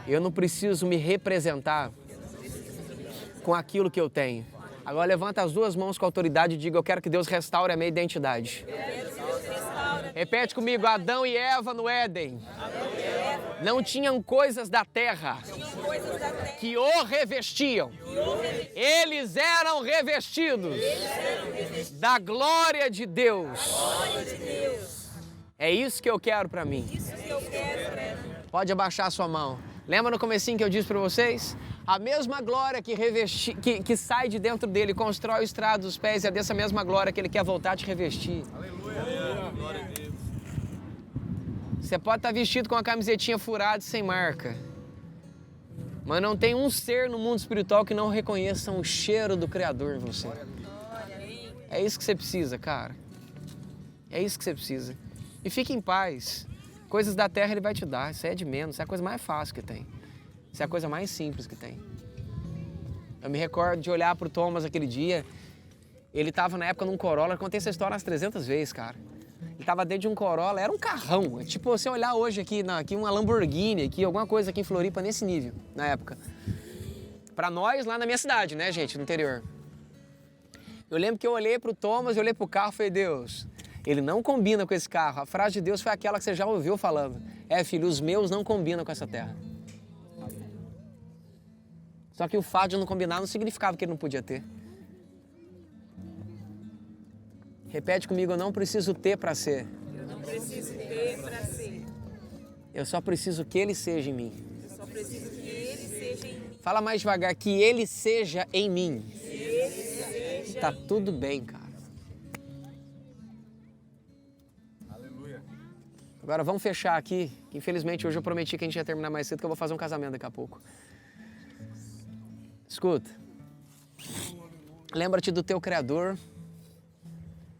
Eu não preciso me representar com aquilo que eu tenho. Agora levanta as duas mãos com autoridade e diga, eu quero que Deus restaure a minha identidade. Repete comigo, Adão e Eva no Éden não tinham coisas da terra que o revestiam. Eles eram revestidos da glória de Deus. É isso que eu quero para mim. Pode abaixar a sua mão. Lembra no comecinho que eu disse para vocês? A mesma glória que sai de dentro dele, constrói o estrado dos pés, é dessa mesma glória que ele quer voltar a te revestir. Aleluia. Glória a Deus. Você pode estar vestido com uma camisetinha furada e sem marca. Mas não tem um ser no mundo espiritual que não reconheça o cheiro do Criador em você. É isso que você precisa, cara. É isso que você precisa. E fique em paz. Coisas da terra ele vai te dar. Isso é de menos. Isso é a coisa mais fácil que tem. Isso é a coisa mais simples que tem. Eu me recordo de olhar pro Thomas aquele dia. Ele estava na época num Corolla. Eu contei essa história umas 300 vezes, cara. Ele estava dentro de um Corolla. Era um carrão. É tipo você olhar hoje aqui uma Lamborghini, aqui, alguma coisa aqui em Floripa nesse nível, na época. Pra nós, lá na minha cidade, né, gente, no interior. Eu lembro que eu olhei pro Thomas, eu olhei pro carro e falei, Deus, ele não combina com esse carro. A frase de Deus foi aquela que você já ouviu falando. Filho, os meus não combinam com essa terra. Só que o fato de não combinar não significava que ele não podia ter. Repete comigo, eu não preciso ter para ser. Eu não preciso ter para ser. Eu só preciso que ele seja em mim. Eu só preciso que ele seja em mim. Fala mais devagar, que ele seja em mim. Que ele seja Tá tudo bem, cara. Aleluia. Agora vamos fechar aqui. Infelizmente hoje eu prometi que a gente ia terminar mais cedo, que eu vou fazer um casamento daqui a pouco. Escuta. Lembra-te do teu Criador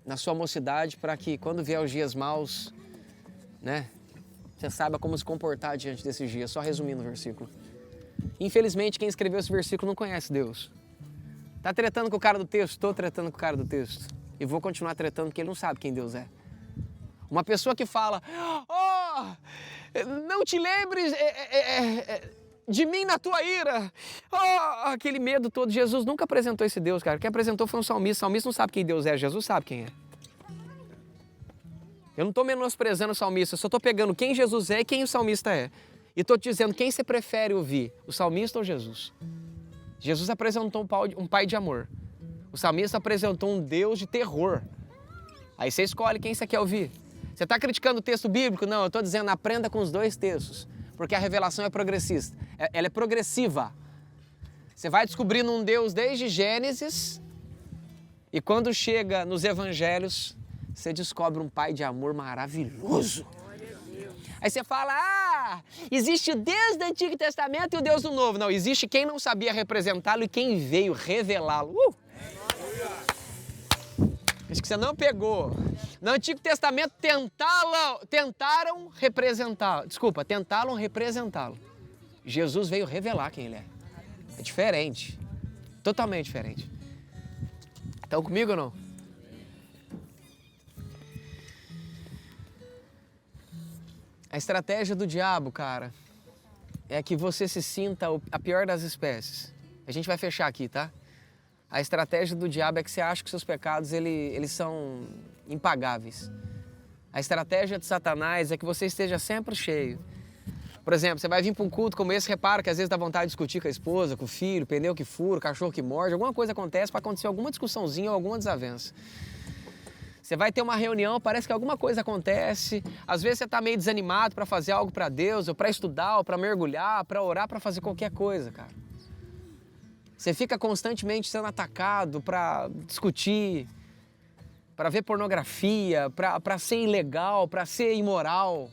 na sua mocidade, para que quando vier os dias maus, né, você saiba como se comportar diante desses dias. Só resumindo o versículo. Infelizmente, quem escreveu esse versículo não conhece Deus. Tá tretando com o cara do texto? Tô tretando com o cara do texto. E vou continuar tretando porque ele não sabe quem Deus é. Uma pessoa que fala, não te lembres de mim na tua ira. Aquele medo todo. Jesus nunca apresentou esse Deus, cara. Quem apresentou foi um salmista. O salmista não sabe quem Deus é, Jesus sabe quem é. Eu não estou menosprezando o salmista, eu só estou pegando quem Jesus é e quem o salmista é. E estou te dizendo quem você prefere ouvir, o salmista ou Jesus? Jesus apresentou um pai de amor. O salmista apresentou um Deus de terror. Aí você escolhe quem você quer ouvir. Você está criticando o texto bíblico? Não, eu estou dizendo aprenda com os dois textos. Porque a revelação é progressista. Ela é progressiva. Você vai descobrindo um Deus desde Gênesis. E quando chega nos evangelhos, você descobre um pai de amor maravilhoso. Aí você fala, existe o Deus do Antigo Testamento e o Deus do Novo. Não, existe quem não sabia representá-lo e quem veio revelá-lo. Acho que você não pegou. No Antigo Testamento tentaram representá-lo. Jesus veio revelar quem ele é. É diferente. Totalmente diferente. Estão comigo ou não? A estratégia do diabo, cara, é que você se sinta a pior das espécies. A gente vai fechar aqui, tá? A estratégia do diabo é que você acha que seus pecados, eles são impagáveis. A estratégia de Satanás é que você esteja sempre cheio. Por exemplo, você vai vir para um culto como esse, repara que às vezes dá vontade de discutir com a esposa, com o filho, pneu que fura, cachorro que morde, alguma coisa acontece para acontecer alguma discussãozinha ou alguma desavença. Você vai ter uma reunião, parece que alguma coisa acontece, às vezes você está meio desanimado para fazer algo para Deus, ou para estudar, ou para mergulhar, para orar, para fazer qualquer coisa, cara. Você fica constantemente sendo atacado para discutir, para ver pornografia, para ser ilegal, para ser imoral.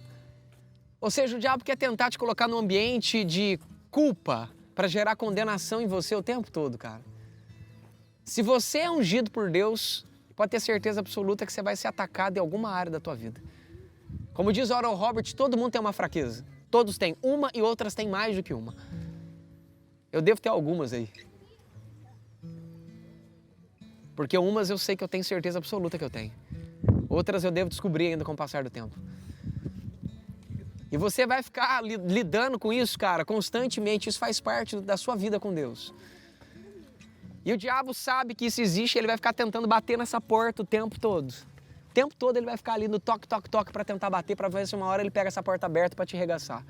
Ou seja, o diabo quer tentar te colocar num ambiente de culpa para gerar condenação em você o tempo todo, cara. Se você é ungido por Deus, pode ter certeza absoluta que você vai ser atacado em alguma área da tua vida. Como diz Oral Roberts, todo mundo tem uma fraqueza. Todos têm uma e outras têm mais do que uma. Eu devo ter algumas aí. Porque umas eu sei que eu tenho certeza absoluta que eu tenho. Outras eu devo descobrir ainda com o passar do tempo. E você vai ficar lidando com isso, cara, constantemente. Isso faz parte da sua vida com Deus. E o diabo sabe que isso existe, ele vai ficar tentando bater nessa porta o tempo todo. O tempo todo ele vai ficar ali no toque, toque, toque para tentar bater, para ver se uma hora ele pega essa porta aberta para te arregaçar.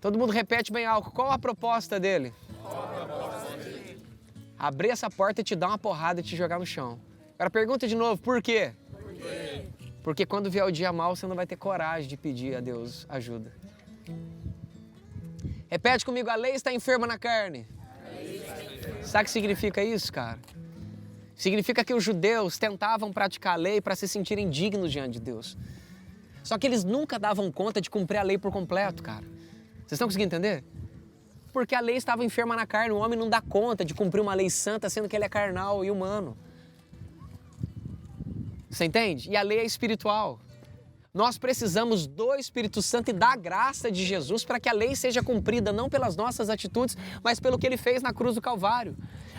Todo mundo repete bem alto. Qual a proposta dele? Abrir essa porta e te dar uma porrada e te jogar no chão. Agora pergunta de novo, por quê? Porque quando vier o dia mau, você não vai ter coragem de pedir a Deus ajuda. Repete comigo, a lei está enferma na carne. Sabe o que significa isso, cara? Significa que os judeus tentavam praticar a lei para se sentirem dignos diante de Deus. Só que eles nunca davam conta de cumprir a lei por completo, cara. Vocês estão conseguindo entender? Porque a lei estava enferma na carne, o homem não dá conta de cumprir uma lei santa, sendo que ele é carnal e humano. Você entende? E a lei é espiritual. Nós precisamos do Espírito Santo e da graça de Jesus para que a lei seja cumprida, não pelas nossas atitudes, mas pelo que ele fez na cruz do Calvário.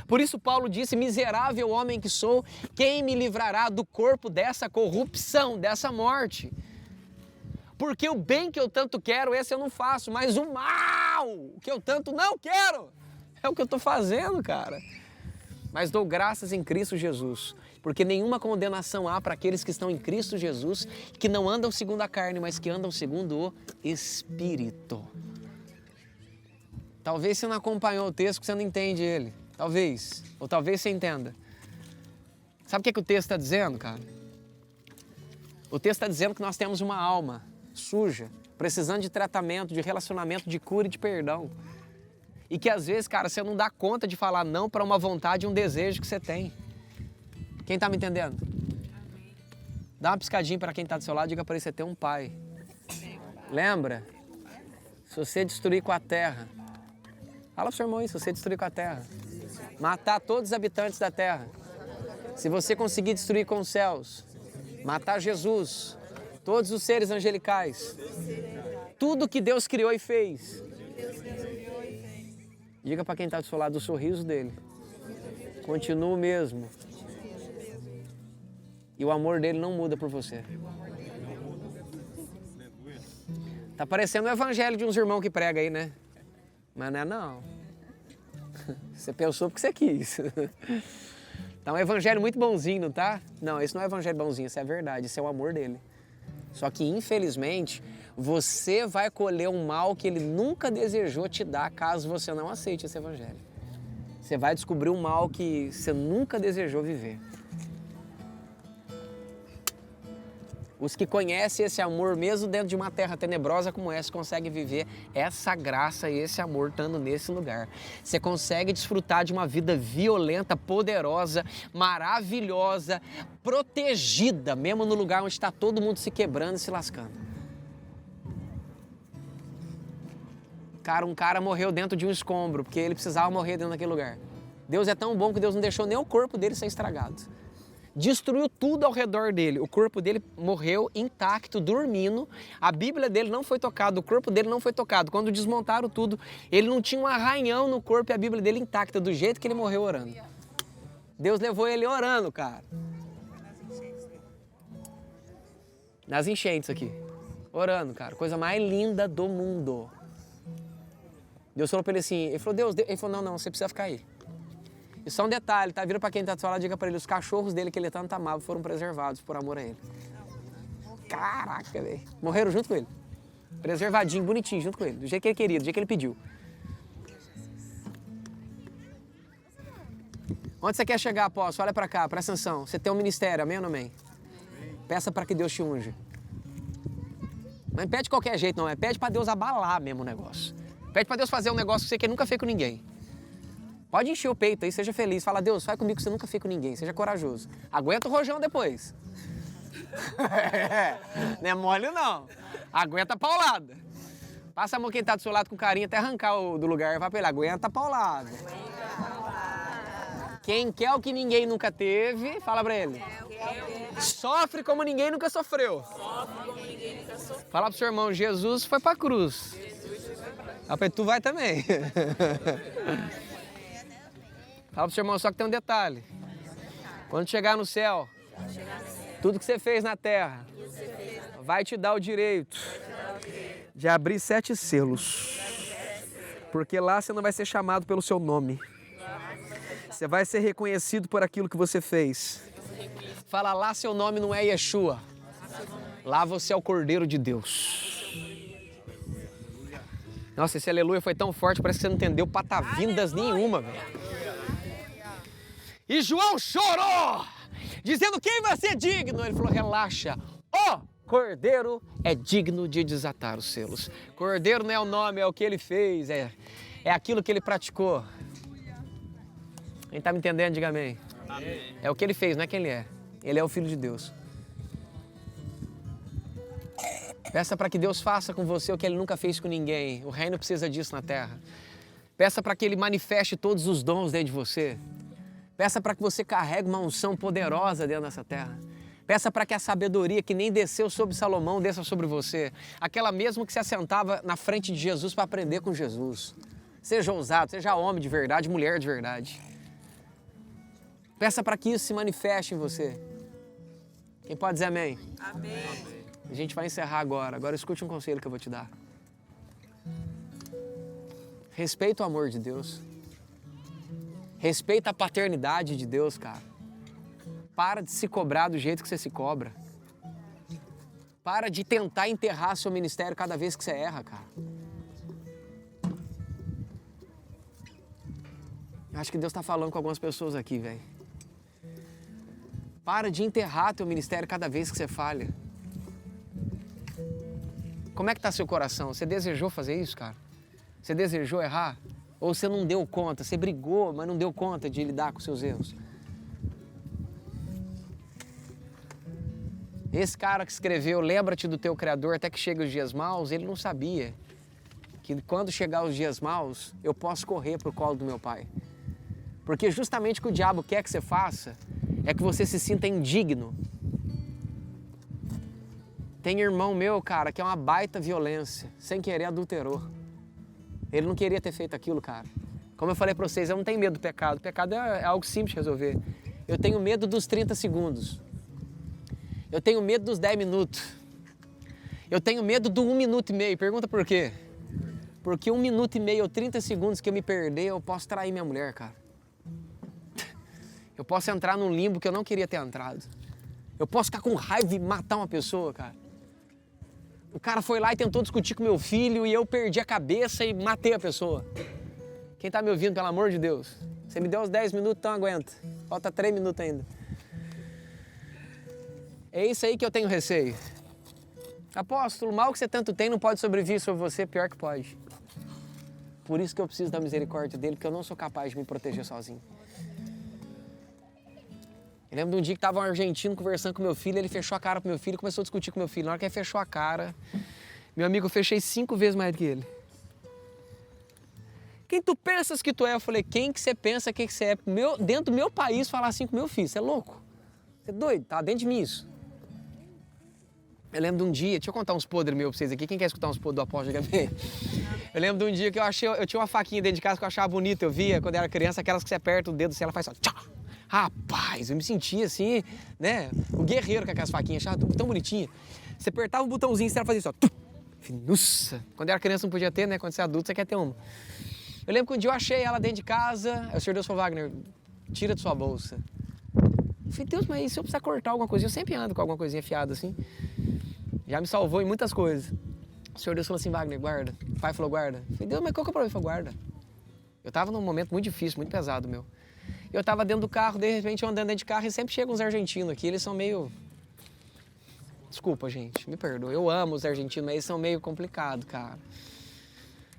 Por isso Paulo disse, miserável homem que sou, quem me livrará do corpo dessa corrupção, dessa morte? Porque o bem que eu tanto quero, esse eu não faço, mas o mal que eu tanto não quero, é o que eu estou fazendo, cara. Mas dou graças em Cristo Jesus, porque nenhuma condenação há para aqueles que estão em Cristo Jesus, que não andam segundo a carne, mas que andam segundo o Espírito. Talvez você não acompanhou o texto, você não entende ele. Talvez. Ou talvez você entenda. Sabe o que o texto está dizendo, cara? O texto está dizendo que nós temos uma alma suja, precisando de tratamento, de relacionamento, de cura e de perdão. E que às vezes, cara, você não dá conta de falar não para uma vontade e um desejo que você tem. Quem está me entendendo? Dá uma piscadinha para quem está do seu lado e diga para ele, você tem um pai. Lembra? Se você destruir com a terra, fala pro seu irmão isso, se você destruir com a terra, matar todos os habitantes da terra, se você conseguir destruir com os céus, matar Jesus, todos os seres angelicais, tudo que Deus criou e fez, diga para quem está do seu lado, o sorriso dele continua o mesmo. E o amor dele não muda por você. Tá parecendo o evangelho de uns irmãos que prega aí, né? Mas não é não. Você pensou porque você quis. Tá um evangelho muito bonzinho, não tá? Não, esse não é um evangelho bonzinho, isso é verdade, isso é o amor dele. Só que, infelizmente, você vai colher um mal que ele nunca desejou te dar caso você não aceite esse evangelho. Você vai descobrir um mal que você nunca desejou viver. Os que conhecem esse amor, mesmo dentro de uma terra tenebrosa como essa, conseguem viver essa graça e esse amor estando nesse lugar. Você consegue desfrutar de uma vida violenta, poderosa, maravilhosa, protegida, mesmo no lugar onde está todo mundo se quebrando e se lascando. Cara, um cara morreu dentro de um escombro, porque ele precisava morrer dentro daquele lugar. Deus é tão bom que Deus não deixou nem o corpo dele ser estragado. Destruiu tudo ao redor dele. O corpo dele morreu intacto, dormindo. A Bíblia dele não foi tocada, o corpo dele não foi tocado. Quando desmontaram tudo, ele não tinha um arranhão no corpo e a Bíblia dele intacta, do jeito que ele morreu orando. Deus levou ele orando, cara. Nas enchentes aqui. Orando, cara. Coisa mais linda do mundo. Deus falou pra ele assim, ele falou, não, você precisa ficar aí. E só um detalhe, tá? Vira pra quem tá do seu lado, diga pra ele, os cachorros dele que ele tanto amava foram preservados por amor a ele. Caraca, velho. Morreram junto com ele. Preservadinho, bonitinho, junto com ele. Do jeito que ele queria, do jeito que ele pediu. Onde você quer chegar, apóstolo? Olha pra cá, presta atenção. Você tem um ministério, amém ou não amém? Peça pra que Deus te unja. Mas não pede de qualquer jeito, não. Pede pra Deus abalar mesmo o negócio. Pede pra Deus fazer um negócio que você nunca fez com ninguém. Pode encher o peito aí, seja feliz. Fala, Deus, faz comigo que você nunca fez com ninguém. Seja corajoso. Aguenta o rojão depois. Não é mole, não. Aguenta a paulada. Passa a mão quem tá do seu lado com carinho até arrancar do lugar. Vai pra ele, aguenta a paulada. Quem quer o que ninguém nunca teve, fala pra ele. Sofre como ninguém nunca sofreu. Fala pro seu irmão, Jesus foi pra cruz. Rapaz, tu vai também. Fala pro seu irmão, só que tem um detalhe. Quando chegar no céu, tudo que você fez na terra vai te dar o direito de abrir 7 selos. Porque lá você não vai ser chamado pelo seu nome. Você vai ser reconhecido por aquilo que você fez. Fala, lá seu nome não é Yeshua. Lá você é o Cordeiro de Deus. Nossa, esse aleluia foi tão forte, parece que você não entendeu patavindas nenhuma, velho. E João chorou, dizendo, quem vai ser digno? Ele falou, relaxa, ó, Cordeiro é digno de desatar os selos. Cordeiro não é o nome, é o que ele fez, é aquilo que ele praticou. Quem está me entendendo, diga amém. Amém. É o que ele fez, não é quem ele é. Ele é o Filho de Deus. Peça para que Deus faça com você o que Ele nunca fez com ninguém. O reino precisa disso na terra. Peça para que Ele manifeste todos os dons dentro de você. Peça para que você carregue uma unção poderosa dentro dessa terra. Peça para que a sabedoria que nem desceu sobre Salomão desça sobre você. Aquela mesmo que se assentava na frente de Jesus para aprender com Jesus. Seja ousado, seja homem de verdade, mulher de verdade. Peça para que isso se manifeste em você. Quem pode dizer amém? Amém. A gente vai encerrar agora. Agora escute um conselho que eu vou te dar. Respeita o amor de Deus. Respeita a paternidade de Deus, cara. Para de se cobrar do jeito que você se cobra. Para de tentar enterrar seu ministério cada vez que você erra, cara. Eu acho que Deus está falando com algumas pessoas aqui, velho. Para de enterrar teu ministério cada vez que você falha. Como é que está seu coração? Você desejou fazer isso, cara? Você desejou errar? Ou você não deu conta? Você brigou, mas não deu conta de lidar com seus erros? Esse cara que escreveu, lembra-te do teu Criador até que chegue os dias maus, ele não sabia que quando chegar os dias maus, eu posso correr para o colo do meu Pai. Porque justamente o que o diabo quer que você faça é que você se sinta indigno. Tem irmão meu, cara, que é uma baita violência, sem querer adulterou. Ele não queria ter feito aquilo, cara. Como eu falei pra vocês, eu não tenho medo do pecado. O pecado é algo simples de resolver. Eu tenho medo dos 30 segundos. Eu tenho medo dos 10 minutos. Eu tenho medo do 1 minuto e meio. Pergunta por quê? Porque 1 minuto e meio ou 30 segundos que eu me perder, eu posso trair minha mulher, cara. Eu posso entrar num limbo que eu não queria ter entrado. Eu posso ficar com raiva e matar uma pessoa, cara. O cara foi lá e tentou discutir com meu filho e eu perdi a cabeça e matei a pessoa. Quem tá me ouvindo, pelo amor de Deus? Você me deu uns 10 minutos, então aguenta. Falta 3 minutos ainda. É isso aí que eu tenho receio. Apóstolo, o mal que você tanto tem não pode sobreviver sobre você, pior que pode. Por isso que eu preciso da misericórdia dele, porque eu não sou capaz de me proteger sozinho. Eu lembro de um dia que estava um argentino conversando com meu filho, ele fechou a cara pro meu filho e começou a discutir com meu filho. Na hora que ele fechou a cara, meu amigo, eu fechei 5 vezes mais do que ele. Quem tu pensas que tu é? Eu falei, quem que você pensa que você é? Dentro do meu país falar assim com meu filho, você é louco? Você é doido? Tá dentro de mim isso. Eu lembro de um dia, deixa eu contar uns podres meus pra vocês aqui. Quem quer escutar uns podres do apóstolo Gabriel? Eu lembro de um dia que eu tinha uma faquinha dentro de casa que eu achava bonita. Eu via quando eu era criança, aquelas que você aperta o dedo assim, ela faz só tchau. Rapaz, eu me sentia assim, né? O guerreiro com aquelas faquinhas, achava tão bonitinha. Você apertava um botãozinho e ela fazia só. Nossa! Quando eu era criança não podia ter, né? Quando você é adulto, você quer ter uma. Eu lembro que um dia eu achei ela dentro de casa, aí o Senhor Deus falou, Wagner, tira de sua bolsa. Eu falei, Deus, mas e se eu precisar cortar alguma coisa? Eu sempre ando com alguma coisinha afiada assim. Já me salvou em muitas coisas. O Senhor Deus falou assim, Wagner, guarda. O pai falou, guarda. Eu falei, Deus, mas qual que é o problema? Ele falou, guarda. Eu tava num momento muito difícil, muito pesado meu. Eu tava dentro do carro, de repente eu andando dentro de carro e sempre chegam uns argentinos aqui, eles são meio... Desculpa, gente, me perdoa. Eu amo os argentinos, mas eles são meio complicados, cara.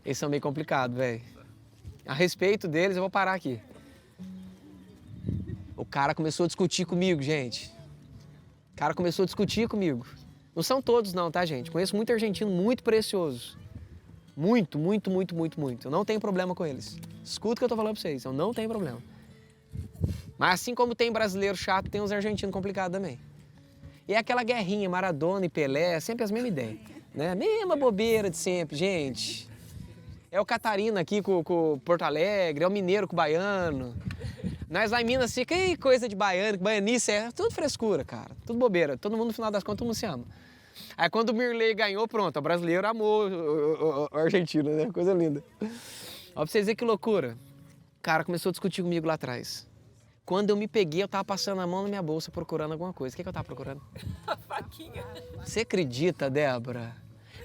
Eles são meio complicados, velho. A respeito deles, eu vou parar aqui. O cara começou a discutir comigo, gente. O cara começou a discutir comigo. Não são todos não, tá, gente? Conheço muito argentino muito precioso. Muito, muito, muito, muito, muito. Eu não tenho problema com eles. Escuta o que eu tô falando pra vocês, eu não tenho problema. Mas assim como tem brasileiro chato, tem uns argentinos complicados também. E é aquela guerrinha, Maradona e Pelé, sempre as mesmas ideias. Né? Mesma bobeira de sempre, gente. É o Catarina aqui com o Porto Alegre, é o mineiro com o baiano. Nós lá em Minas fica, que coisa de baiano, que baianice, é tudo frescura, cara. Tudo bobeira. Todo mundo, no final das contas, todo mundo se ama. Aí quando o Mirley ganhou, pronto, o brasileiro amou o argentino, né? Coisa linda. Ó, pra vocês verem que loucura. O cara começou a discutir comigo lá atrás. Quando eu me peguei, eu tava passando a mão na minha bolsa procurando alguma coisa. O que eu tava procurando? Faquinha. Você acredita, Débora?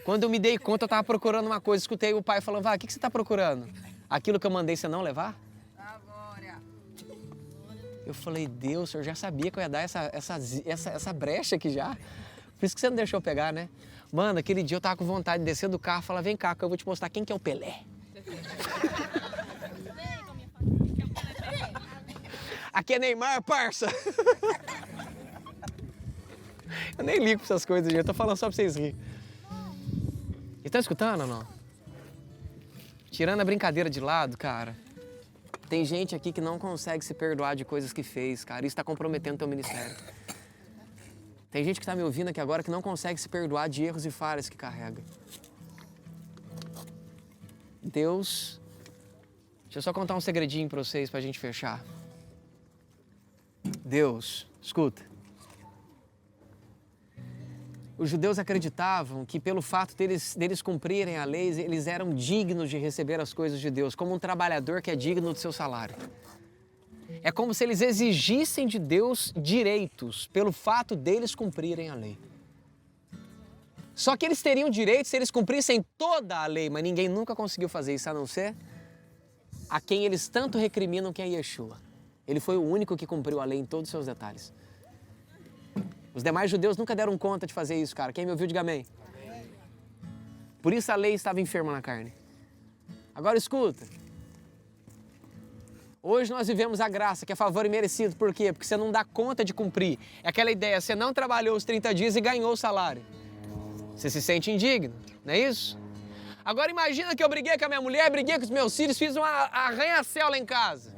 Quando eu me dei conta, eu tava procurando uma coisa. Escutei o pai falando, vai, o que você tá procurando? Aquilo que eu mandei você não levar? Agora. Eu falei, Deus, o senhor já sabia que eu ia dar essa brecha aqui já. Por isso que você não deixou eu pegar, né? Mano, aquele dia eu tava com vontade de descer do carro e falar, vem cá, que eu vou te mostrar quem que é o Pelé. Aqui é Neymar, parça. Eu nem ligo pra essas coisas, gente. Eu tô falando só pra vocês rirem. E tá escutando ou não? Tirando a brincadeira de lado, cara, tem gente aqui que não consegue se perdoar de coisas que fez, cara. Isso tá comprometendo teu ministério. Tem gente que tá me ouvindo aqui agora que não consegue se perdoar de erros e falhas que carrega. Deus... Deixa eu só contar um segredinho pra vocês pra gente fechar. Deus, escuta. Os judeus acreditavam que pelo fato deles cumprirem a lei, eles eram dignos de receber as coisas de Deus, como um trabalhador que é digno do seu salário. É como se eles exigissem de Deus direitos pelo fato deles cumprirem a lei. Só que eles teriam direitos se eles cumprissem toda a lei, mas ninguém nunca conseguiu fazer isso, a não ser a quem eles tanto recriminam, que é Yeshua. Ele foi o único que cumpriu a lei em todos os seus detalhes. Os demais judeus nunca deram conta de fazer isso, cara. Quem me ouviu, diga amém. Por isso a lei estava enferma na carne. Agora escuta. Hoje nós vivemos a graça, que é favor imerecido. Por quê? Porque você não dá conta de cumprir. É aquela ideia, você não trabalhou os 30 dias e ganhou o salário. Você se sente indigno, não é isso? Agora imagina que eu briguei com a minha mulher, briguei com os meus filhos, fiz uma arranha-céu lá em casa.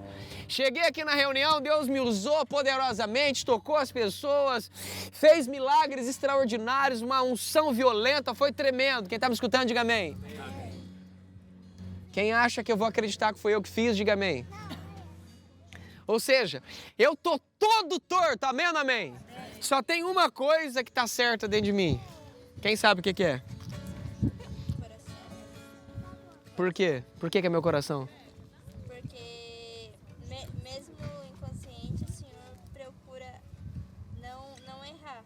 Cheguei aqui na reunião, Deus me usou poderosamente, tocou as pessoas, fez milagres extraordinários, uma unção violenta, foi tremendo. Quem está me escutando, diga amém. Quem acha que eu vou acreditar que foi eu que fiz, diga amém. Ou seja, eu tô todo torto, amém ou amém? Só tem uma coisa que está certa dentro de mim. Quem sabe o que é? Por quê? Por que é meu coração? Porque mesmo inconsciente, o Senhor procura não errar.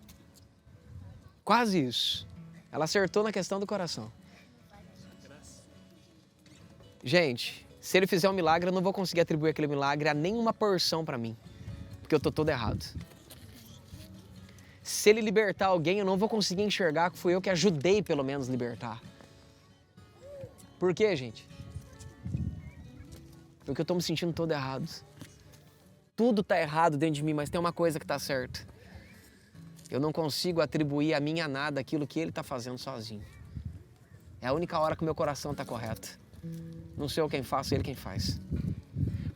Quase isso. Ela acertou na questão do coração. Gente, se ele fizer um milagre, eu não vou conseguir atribuir aquele milagre a nenhuma porção para mim, porque eu tô todo errado. Se ele libertar alguém, eu não vou conseguir enxergar que fui eu que ajudei, pelo menos, libertar. Por quê, gente? Porque eu tô me sentindo todo errado. Tudo tá errado dentro de mim, mas tem uma coisa que tá certa. Eu não consigo atribuir a mim a nada aquilo que ele tá fazendo sozinho. É a única hora que o meu coração tá correto. Não sou eu quem faço, ele quem faz.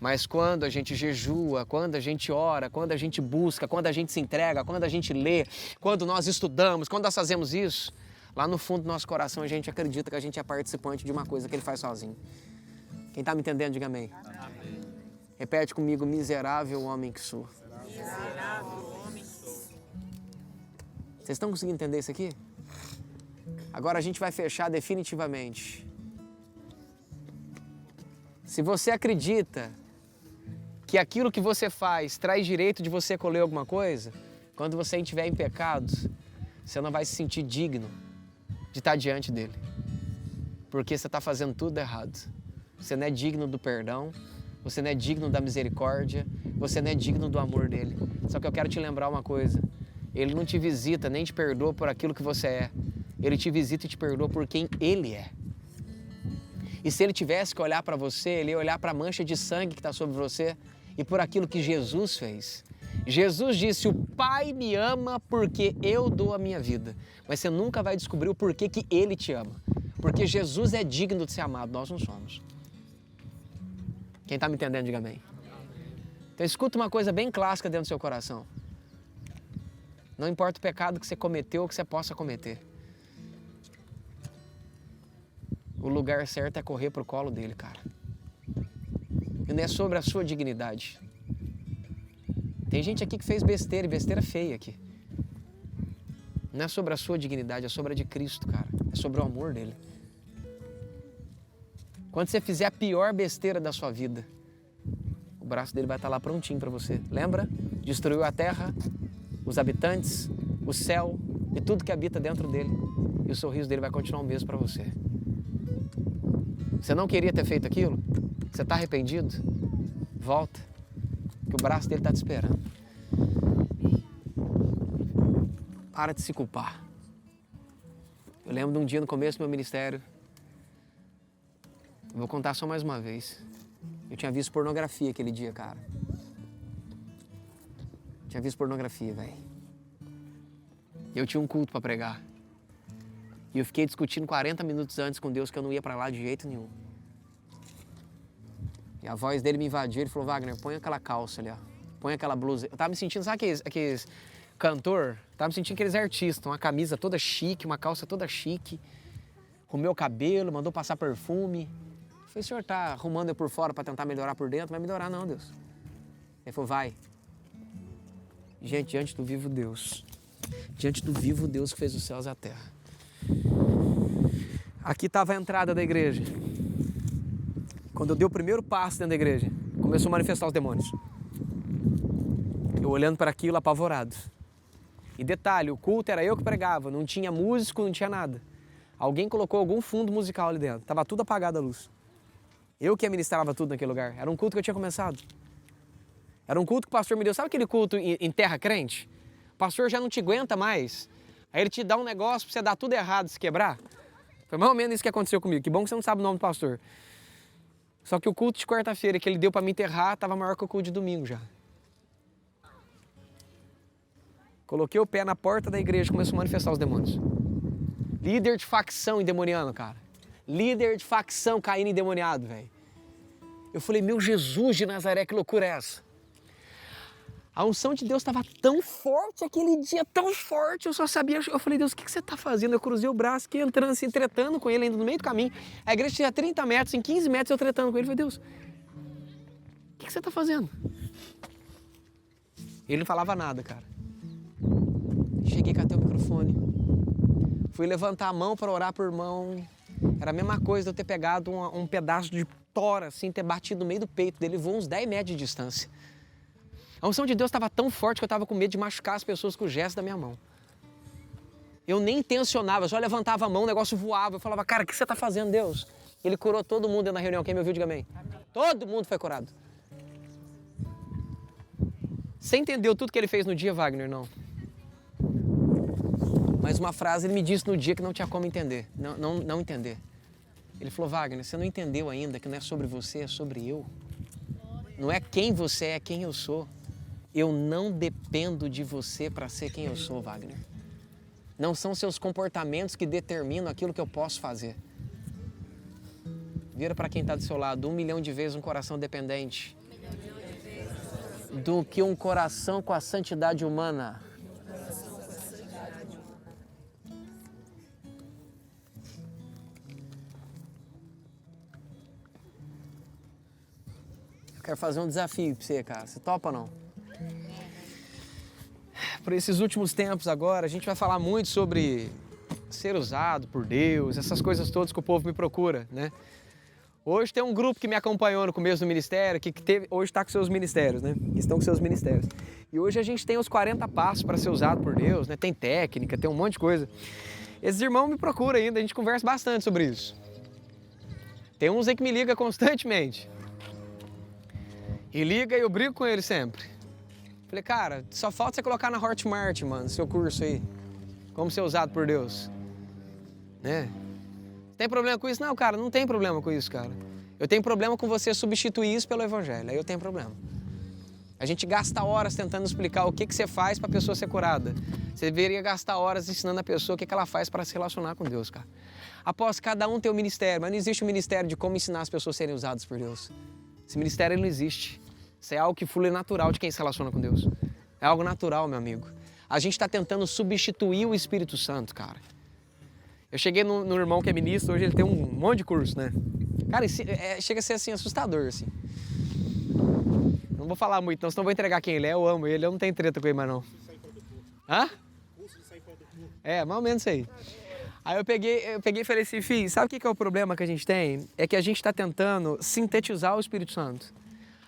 Mas quando a gente jejua, quando a gente ora, quando a gente busca, quando a gente se entrega, quando a gente lê, quando nós estudamos, quando nós fazemos isso, lá no fundo do nosso coração a gente acredita que a gente é participante de uma coisa que ele faz sozinho. Quem está me entendendo, diga amém. Amém. Repete comigo, miserável homem que sou. Miserável homem que sou. Vocês estão conseguindo entender isso aqui? Agora a gente vai fechar definitivamente. Se você acredita que aquilo que você faz traz direito de você colher alguma coisa, quando você estiver em pecado, você não vai se sentir digno de estar diante dele. Porque você está fazendo tudo errado. Você não é digno do perdão, você não é digno da misericórdia, você não é digno do amor dele. Só que eu quero te lembrar uma coisa. Ele não te visita nem te perdoa por aquilo que você é. Ele te visita e te perdoa por quem ele é. E se ele tivesse que olhar para você, ele ia olhar para a mancha de sangue que está sobre você e por aquilo que Jesus fez. Jesus disse, o Pai me ama porque eu dou a minha vida. Mas você nunca vai descobrir o porquê que ele te ama. Porque Jesus é digno de ser amado, nós não somos. Quem está me entendendo, diga amém. Então escuta uma coisa bem clássica dentro do seu coração. Não importa o pecado que você cometeu ou que você possa cometer. O lugar certo é correr pro colo dele, cara. E não é sobre a sua dignidade. Tem gente aqui que fez besteira, e besteira feia aqui. Não é sobre a sua dignidade, é sobre a de Cristo, cara. É sobre o amor dele. Quando você fizer a pior besteira da sua vida, o braço dele vai estar lá prontinho para você. Lembra? Destruiu a terra, os habitantes, o céu e tudo que habita dentro dele. E o sorriso dele vai continuar o mesmo para você. Você não queria ter feito aquilo? Você está arrependido? Volta, que o braço dele está te esperando. Para de se culpar. Eu lembro de um dia no começo do meu ministério. Eu vou contar só mais uma vez. Eu tinha visto pornografia aquele dia, cara. Tinha visto pornografia, velho. Eu tinha um culto para pregar. E eu fiquei discutindo 40 minutos antes com Deus que eu não ia para lá de jeito nenhum. E a voz dele me invadiu, ele falou, Wagner, põe aquela calça ali, ó. Põe aquela blusa. Eu tava me sentindo, sabe aqueles cantor? Tava me sentindo aqueles artistas, uma camisa toda chique, uma calça toda chique. Arrumei o cabelo, mandou passar perfume. Eu falei, o senhor tá arrumando eu por fora para tentar melhorar por dentro? Não vai melhorar não, Deus. Ele falou, vai. Gente, diante do vivo Deus. Diante do vivo Deus que fez os céus e a terra. Aqui estava a entrada da igreja. Quando eu dei o primeiro passo dentro da igreja, começou a manifestar os demônios. Eu olhando para aquilo apavorado. E detalhe, o culto era eu que pregava, não tinha músico, não tinha nada. Alguém colocou algum fundo musical ali dentro, estava tudo apagado a luz. Eu que administrava tudo naquele lugar. Era um culto que eu tinha começado. Era um culto que o pastor me deu. Sabe aquele culto em terra crente? O pastor já não te aguenta mais. Aí ele te dá um negócio para você dar tudo errado, se quebrar. Foi mais ou menos isso que aconteceu comigo. Que bom que você não sabe o nome do pastor. Só que o culto de quarta-feira que ele deu para me enterrar estava maior que o culto de domingo já. Coloquei o pé na porta da igreja e começou a manifestar os demônios. Líder de facção endemoniano, cara. Líder de facção caindo endemoniado, velho. Eu falei, meu Jesus de Nazaré, que loucura é essa? A unção de Deus estava tão forte aquele dia, tão forte, eu só sabia... Eu falei, Deus, o que você está fazendo? Eu cruzei o braço, fiquei entrando assim, tretando com ele ainda no meio do caminho. A igreja tinha 30 metros, em 15 metros eu tretando com ele. Eu falei, Deus, o que você está fazendo? Ele não falava nada, cara. Cheguei, catei o microfone. Fui levantar a mão para orar por irmão. Era a mesma coisa de eu ter pegado um pedaço de tora, assim, ter batido no meio do peito dele. Voou uns 10 metros de distância. A unção de Deus estava tão forte que eu estava com medo de machucar as pessoas com o gesto da minha mão. Eu nem tensionava, eu só levantava a mão, o negócio voava. Eu falava, cara, o que você está fazendo, Deus? Ele curou todo mundo na reunião. Quem me ouviu, diga amém. Amém. Todo mundo foi curado. Você entendeu tudo que ele fez no dia, Wagner? Não. Mas uma frase ele me disse no dia que não tinha como entender. Não entender. Ele falou, Wagner, você não entendeu ainda que não é sobre você, é sobre eu. Não é quem você é quem eu sou. Eu não dependo de você para ser quem eu sou, Wagner. Não são seus comportamentos que determinam aquilo que eu posso fazer. Vira para quem está do seu lado, 1 milhão de vezes um coração dependente do que um coração com a santidade humana. Eu quero fazer um desafio para você, cara. Você topa ou não? Por esses últimos tempos agora, a gente vai falar muito sobre ser usado por Deus, essas coisas todas que o povo me procura, né? Hoje tem um grupo que me acompanhou no começo do ministério, hoje está com seus ministérios, né? Estão com seus ministérios. E hoje a gente tem os 40 passos para ser usado por Deus, né? Tem técnica, tem um monte de coisa. Esses irmãos me procuram ainda, a gente conversa bastante sobre isso. Tem uns aí que me ligam constantemente. E liga e eu brigo com eles sempre. Falei, cara, só falta você colocar na Hotmart, mano, seu curso aí. Como ser usado por Deus. Né? Tem problema com isso? Não, cara, não tem problema com isso, cara. Eu tenho problema com você substituir isso pelo evangelho. Aí eu tenho problema. A gente gasta horas tentando explicar o que você faz para a pessoa ser curada. Você deveria gastar horas ensinando a pessoa o que ela faz para se relacionar com Deus, cara. Após cada um tem um ministério, mas não existe um ministério de como ensinar as pessoas a serem usadas por Deus. Esse ministério não existe. Isso é algo que flui natural de quem se relaciona com Deus. É algo natural, meu amigo. A gente está tentando substituir o Espírito Santo, cara. Eu cheguei no irmão que é ministro, hoje ele tem um monte de curso, né? Cara, chega a ser assim, assustador, assim. Não vou falar muito, não, senão vou entregar quem ele é. Eu amo ele, eu não tenho treta com ele mais, não. Hã? É, mais ou menos isso aí. Aí eu peguei e falei assim, filho, sabe o que é o problema que a gente tem? É que a gente está tentando sintetizar o Espírito Santo.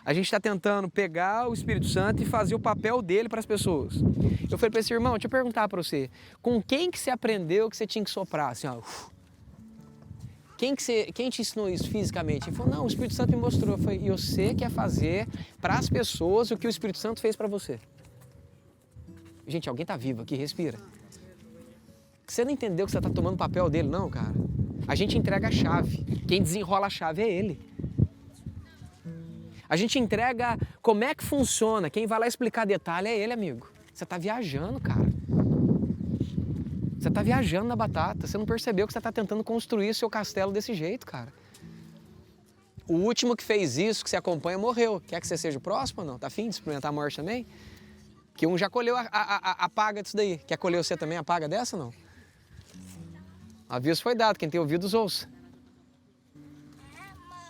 A gente está tentando pegar o Espírito Santo e fazer o papel dele para as pessoas. Eu falei para esse irmão, deixa eu perguntar para você, com quem que você aprendeu que você tinha que soprar? Assim, ó, quem te ensinou isso fisicamente? Ele falou, não, o Espírito Santo me mostrou. Eu falei, e você quer fazer para as pessoas o que o Espírito Santo fez para você? Gente, alguém está vivo aqui, respira. Você não entendeu que você está tomando o papel dele, não, cara? A gente entrega a chave. Quem desenrola a chave é ele. A gente entrega como é que funciona. Quem vai lá explicar detalhe é ele, amigo. Você está viajando, cara. Você está viajando na batata. Você não percebeu que você está tentando construir seu castelo desse jeito, cara. O último que fez isso, que você acompanha, morreu. Quer que você seja o próximo ou não? Tá afim de experimentar a morte também? Que um já colheu a paga disso daí. Quer colher você também a paga dessa ou não? O aviso foi dado. Quem tem ouvidos, ouça.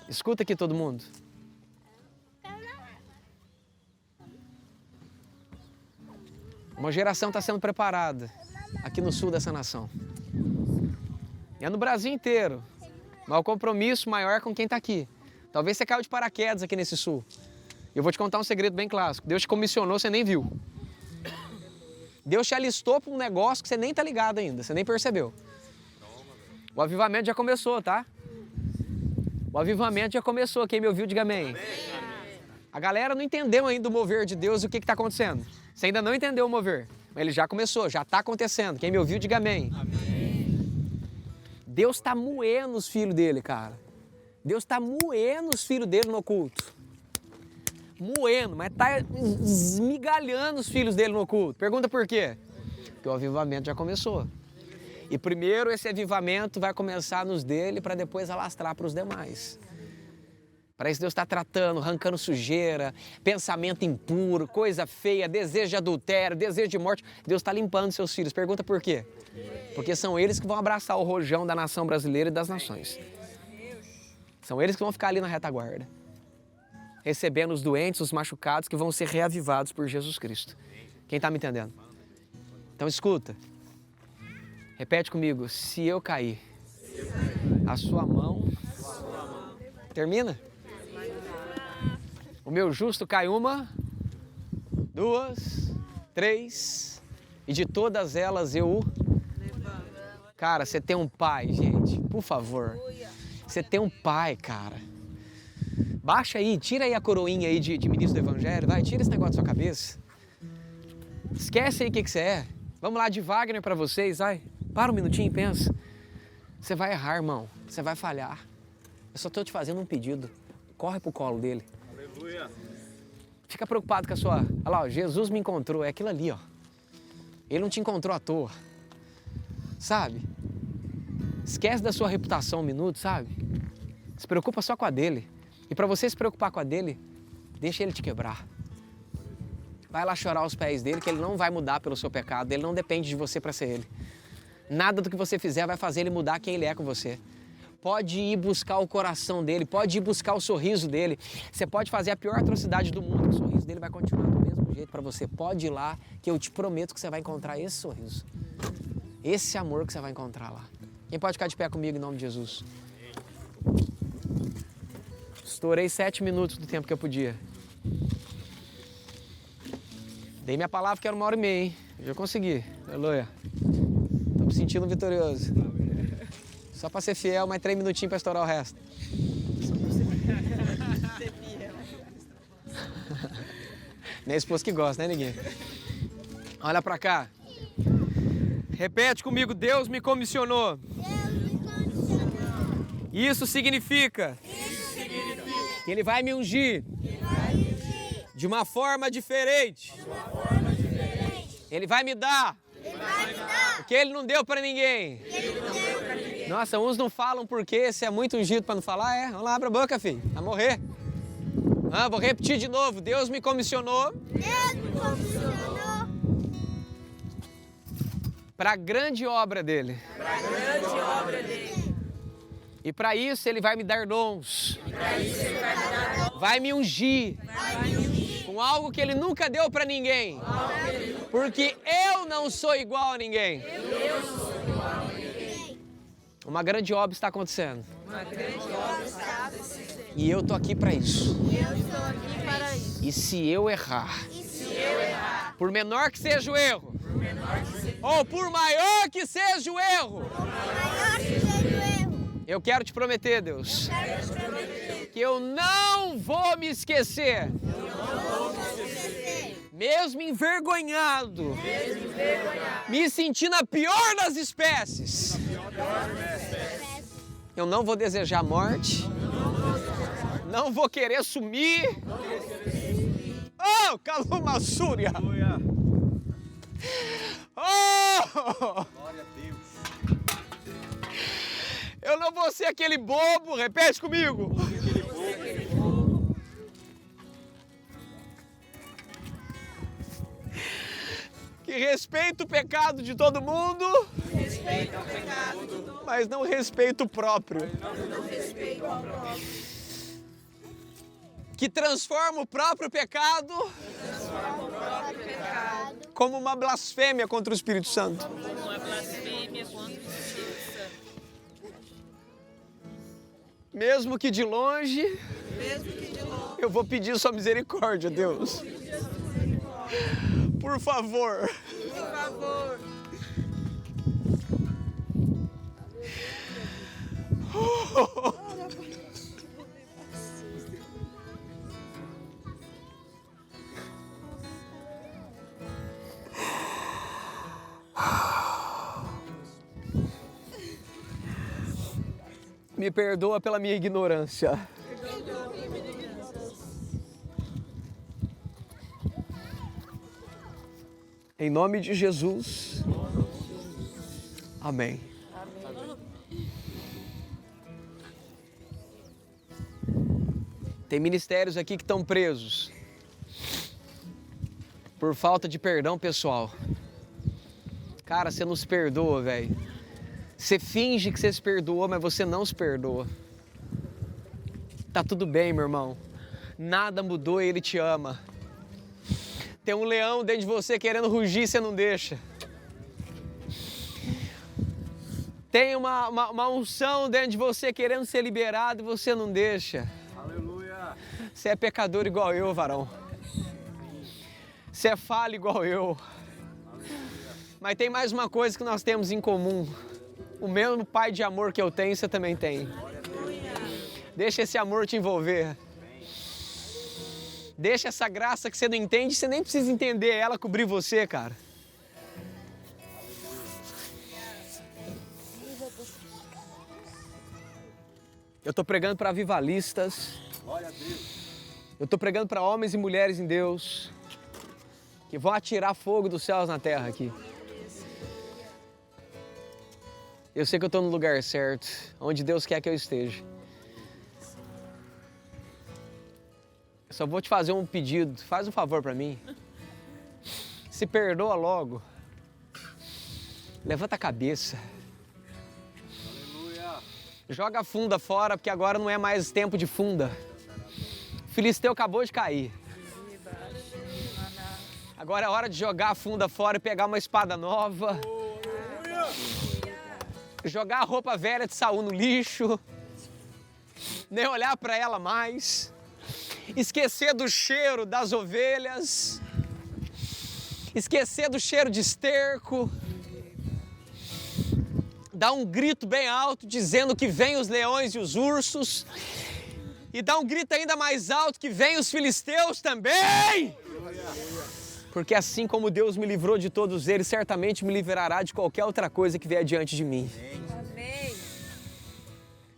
Escuta aqui todo mundo. Uma geração está sendo preparada aqui no sul dessa nação. É no Brasil inteiro. Mas o compromisso maior é com quem está aqui. Talvez você caiu de paraquedas aqui nesse sul. Eu vou te contar um segredo bem clássico. Deus te comissionou, você nem viu. Deus te alistou para um negócio que você nem está ligado ainda, você nem percebeu. O avivamento já começou, tá? O avivamento já começou. Quem me ouviu, diga amém. A galera não entendeu ainda o mover de Deus e o que está acontecendo. Você ainda não entendeu o mover, mas ele já começou, já está acontecendo. Quem me ouviu, diga amém. Deus está moendo os filhos dele, cara. Deus está moendo os filhos dele no oculto. Moendo, mas está esmigalhando os filhos dele no oculto. Pergunta por quê? Porque o avivamento já começou. E primeiro esse avivamento vai começar nos dele para depois alastrar para os demais. Para isso Deus está tratando, arrancando sujeira, pensamento impuro, coisa feia, desejo de adultério, desejo de morte. Deus está limpando seus filhos. Pergunta por quê? Porque são eles que vão abraçar o rojão da nação brasileira e das nações. São eles que vão ficar ali na retaguarda, recebendo os doentes, os machucados que vão ser reavivados por Jesus Cristo. Quem está me entendendo? Então escuta. Repete comigo. Se eu cair, a sua mão... Termina? O meu justo cai 1, 2, 3, e de todas elas eu... Cara, você tem um pai, gente, por favor. Você tem um pai, cara. Baixa aí, tira aí a coroinha aí de ministro do evangelho, vai, tira esse negócio da sua cabeça. Esquece aí o que você é. Vamos lá de Wagner para vocês, vai. Para um minutinho e pensa. Você vai errar, irmão, você vai falhar. Eu só estou te fazendo um pedido. Corre pro colo dele. Aleluia. Fica preocupado com a sua... Olha lá, ó, Jesus me encontrou, é aquilo ali, ó. Ele não te encontrou à toa. Sabe? Esquece da sua reputação um minuto, sabe? Se preocupa só com a dele. E para você se preocupar com a dele, deixa ele te quebrar. Vai lá chorar aos pés dele, que ele não vai mudar pelo seu pecado. Ele não depende de você para ser ele. Nada do que você fizer vai fazer ele mudar quem ele é com você. Pode ir buscar o coração dele, pode ir buscar o sorriso dele. Você pode fazer a pior atrocidade do mundo, o sorriso dele vai continuar do mesmo jeito para você. Pode ir lá, que eu te prometo que você vai encontrar esse sorriso. Esse amor que você vai encontrar lá. Quem pode ficar de pé comigo em nome de Jesus? Estourei 7 minutos do tempo que eu podia. Dei minha palavra que era 1h30, hein? Já consegui. Aleluia. Tô me sentindo vitorioso. Só para ser fiel, mais 3 minutinhos para estourar o resto. Minha esposa que gosta, né, ninguém? Olha para cá. Repete comigo, Deus me comissionou. Isso significa que Ele vai me ungir de uma forma diferente. Ele vai me dar o que Ele não deu para ninguém. Nossa, uns não falam porque você é muito ungido para não falar. Vamos lá, abre a boca, filho. Vai morrer. Vou repetir de novo. Deus me comissionou. Para a grande obra dele. E para isso Ele vai me dar dons. Vai me ungir. Com algo que Ele nunca deu para ninguém. Porque eu não sou igual a ninguém. Uma grande obra está acontecendo. Uma grande obra está acontecendo. E eu tô aqui para isso. E eu estou aqui para isso. E se eu errar, por menor que seja o erro, ou por maior que seja o erro, eu quero te prometer, Deus, que eu não vou me esquecer, mesmo envergonhado, me sentindo a pior das espécies, eu não vou desejar morte, não vou querer sumir. Oh, Calumassúria! Oh! Glória a Deus. Eu não vou ser aquele bobo, repete comigo. Que respeita o pecado de todo mundo, mas não respeita o próprio. Que transforma o próprio pecado como uma blasfêmia contra o Espírito Santo. Uma blasfêmia contra o Espírito Santo. Mesmo que de longe, eu vou pedir sua misericórdia, Deus. Por favor. Por favor. Me perdoa pela minha ignorância. Em nome de Jesus. Amém. Tem ministérios aqui que estão presos por falta de perdão pessoal. Cara, você não se perdoa, velho. Você finge que você se perdoou, mas você não se perdoa. Tá tudo bem, meu irmão. Nada mudou e Ele te ama. Tem um leão dentro de você querendo rugir e você não deixa. Tem uma unção dentro de você querendo ser liberado e você não deixa. Aleluia. Você é pecador igual eu, varão. Você é falho igual eu. Mas tem mais uma coisa que nós temos em comum. O mesmo pai de amor que eu tenho, você também tem. Deixa esse amor te envolver. Deixa essa graça que você não entende, você nem precisa entender ela cobrir você, cara. Eu tô pregando para avivalistas. Glória a Deus. Eu tô pregando para homens e mulheres em Deus que vão atirar fogo dos céus na terra aqui. Eu sei que eu tô no lugar certo, onde Deus quer que eu esteja. Eu só vou te fazer um pedido, faz um favor para mim. Se perdoa logo. Levanta a cabeça. Aleluia. Joga a funda fora, porque agora não é mais tempo de funda. O Filisteu acabou de cair. Agora é hora de jogar a funda fora e pegar uma espada nova. Jogar a roupa velha de Saul no lixo. Nem olhar para ela mais. Esquecer do cheiro das ovelhas. Esquecer do cheiro de esterco. Dar um grito bem alto dizendo que vem os leões e os ursos. E dar um grito ainda mais alto que vem os filisteus também. Porque assim como Deus me livrou de todos eles, certamente me livrará de qualquer outra coisa que vier diante de mim. Amém.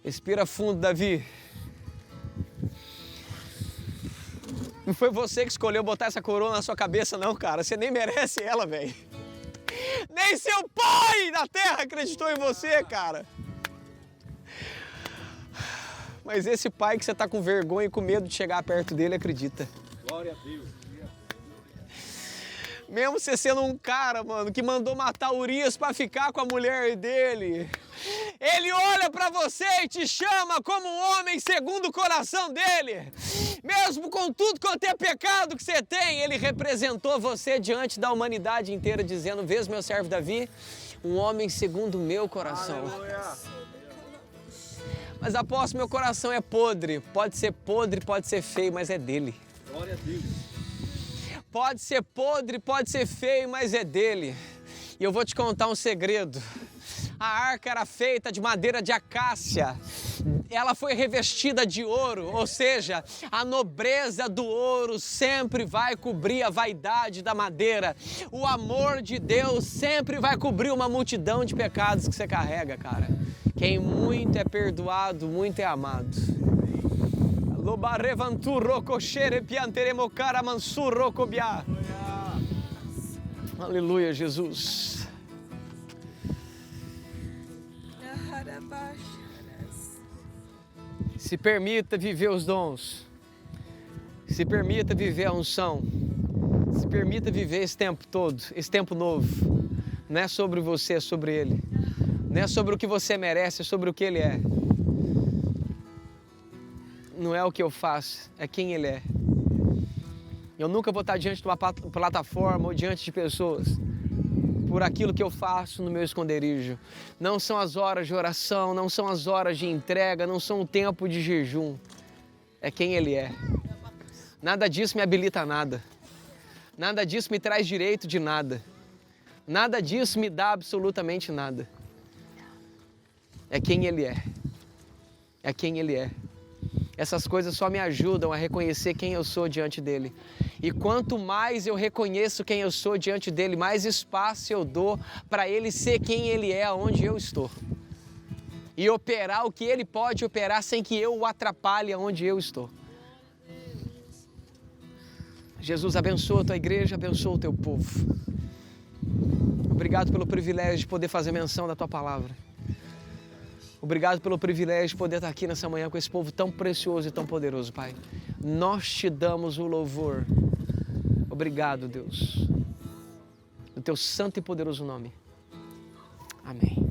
Respira fundo, Davi. Não foi você que escolheu botar essa coroa na sua cabeça, não, cara. Você nem merece ela, velho. Nem seu pai na terra acreditou em você, cara. Mas esse pai que você tá com vergonha e com medo de chegar perto dele, acredita. Glória a Deus. Mesmo você sendo um cara, mano, que mandou matar Urias pra ficar com a mulher dele. Ele olha pra você e te chama como um homem segundo o coração dele. Mesmo com tudo quanto é pecado que você tem, ele representou você diante da humanidade inteira, dizendo: vês meu servo Davi, um homem segundo o meu coração. Aleluia. Mas apóstolo, meu coração é podre. Pode ser podre, pode ser feio, mas é dele. Glória a Deus. Pode ser podre, pode ser feio, mas é dele. E eu vou te contar um segredo. A arca era feita de madeira de acácia. Ela foi revestida de ouro, ou seja, a nobreza do ouro sempre vai cobrir a vaidade da madeira. O amor de Deus sempre vai cobrir uma multidão de pecados que você carrega, cara. Quem muito é perdoado, muito é amado. Aleluia, Jesus. Se permita viver os dons. Se permita viver a unção. Se permita viver esse tempo todo, esse tempo novo. Não é sobre você, é sobre Ele. Não é sobre o que você merece, é sobre o que Ele é. Não é o que eu faço, é quem Ele é. Eu nunca vou estar diante de uma plataforma ou diante de pessoas por aquilo que eu faço no meu esconderijo. Não são as horas de oração, não são as horas de entrega, não são o tempo de jejum. É quem Ele é. Nada disso me habilita a nada. Nada disso me traz direito de nada. Nada disso me dá absolutamente nada. É quem Ele é. É quem Ele é. Essas coisas só me ajudam a reconhecer quem eu sou diante dEle. E quanto mais eu reconheço quem eu sou diante dEle, mais espaço eu dou para Ele ser quem Ele é, onde eu estou. E operar o que Ele pode operar sem que eu o atrapalhe onde eu estou. Jesus, abençoa a Tua igreja, abençoa o Teu povo. Obrigado pelo privilégio de poder fazer menção da Tua palavra. Obrigado pelo privilégio de poder estar aqui nessa manhã com esse povo tão precioso e tão poderoso, Pai. Nós Te damos o louvor. Obrigado, Deus. No Teu santo e poderoso nome. Amém.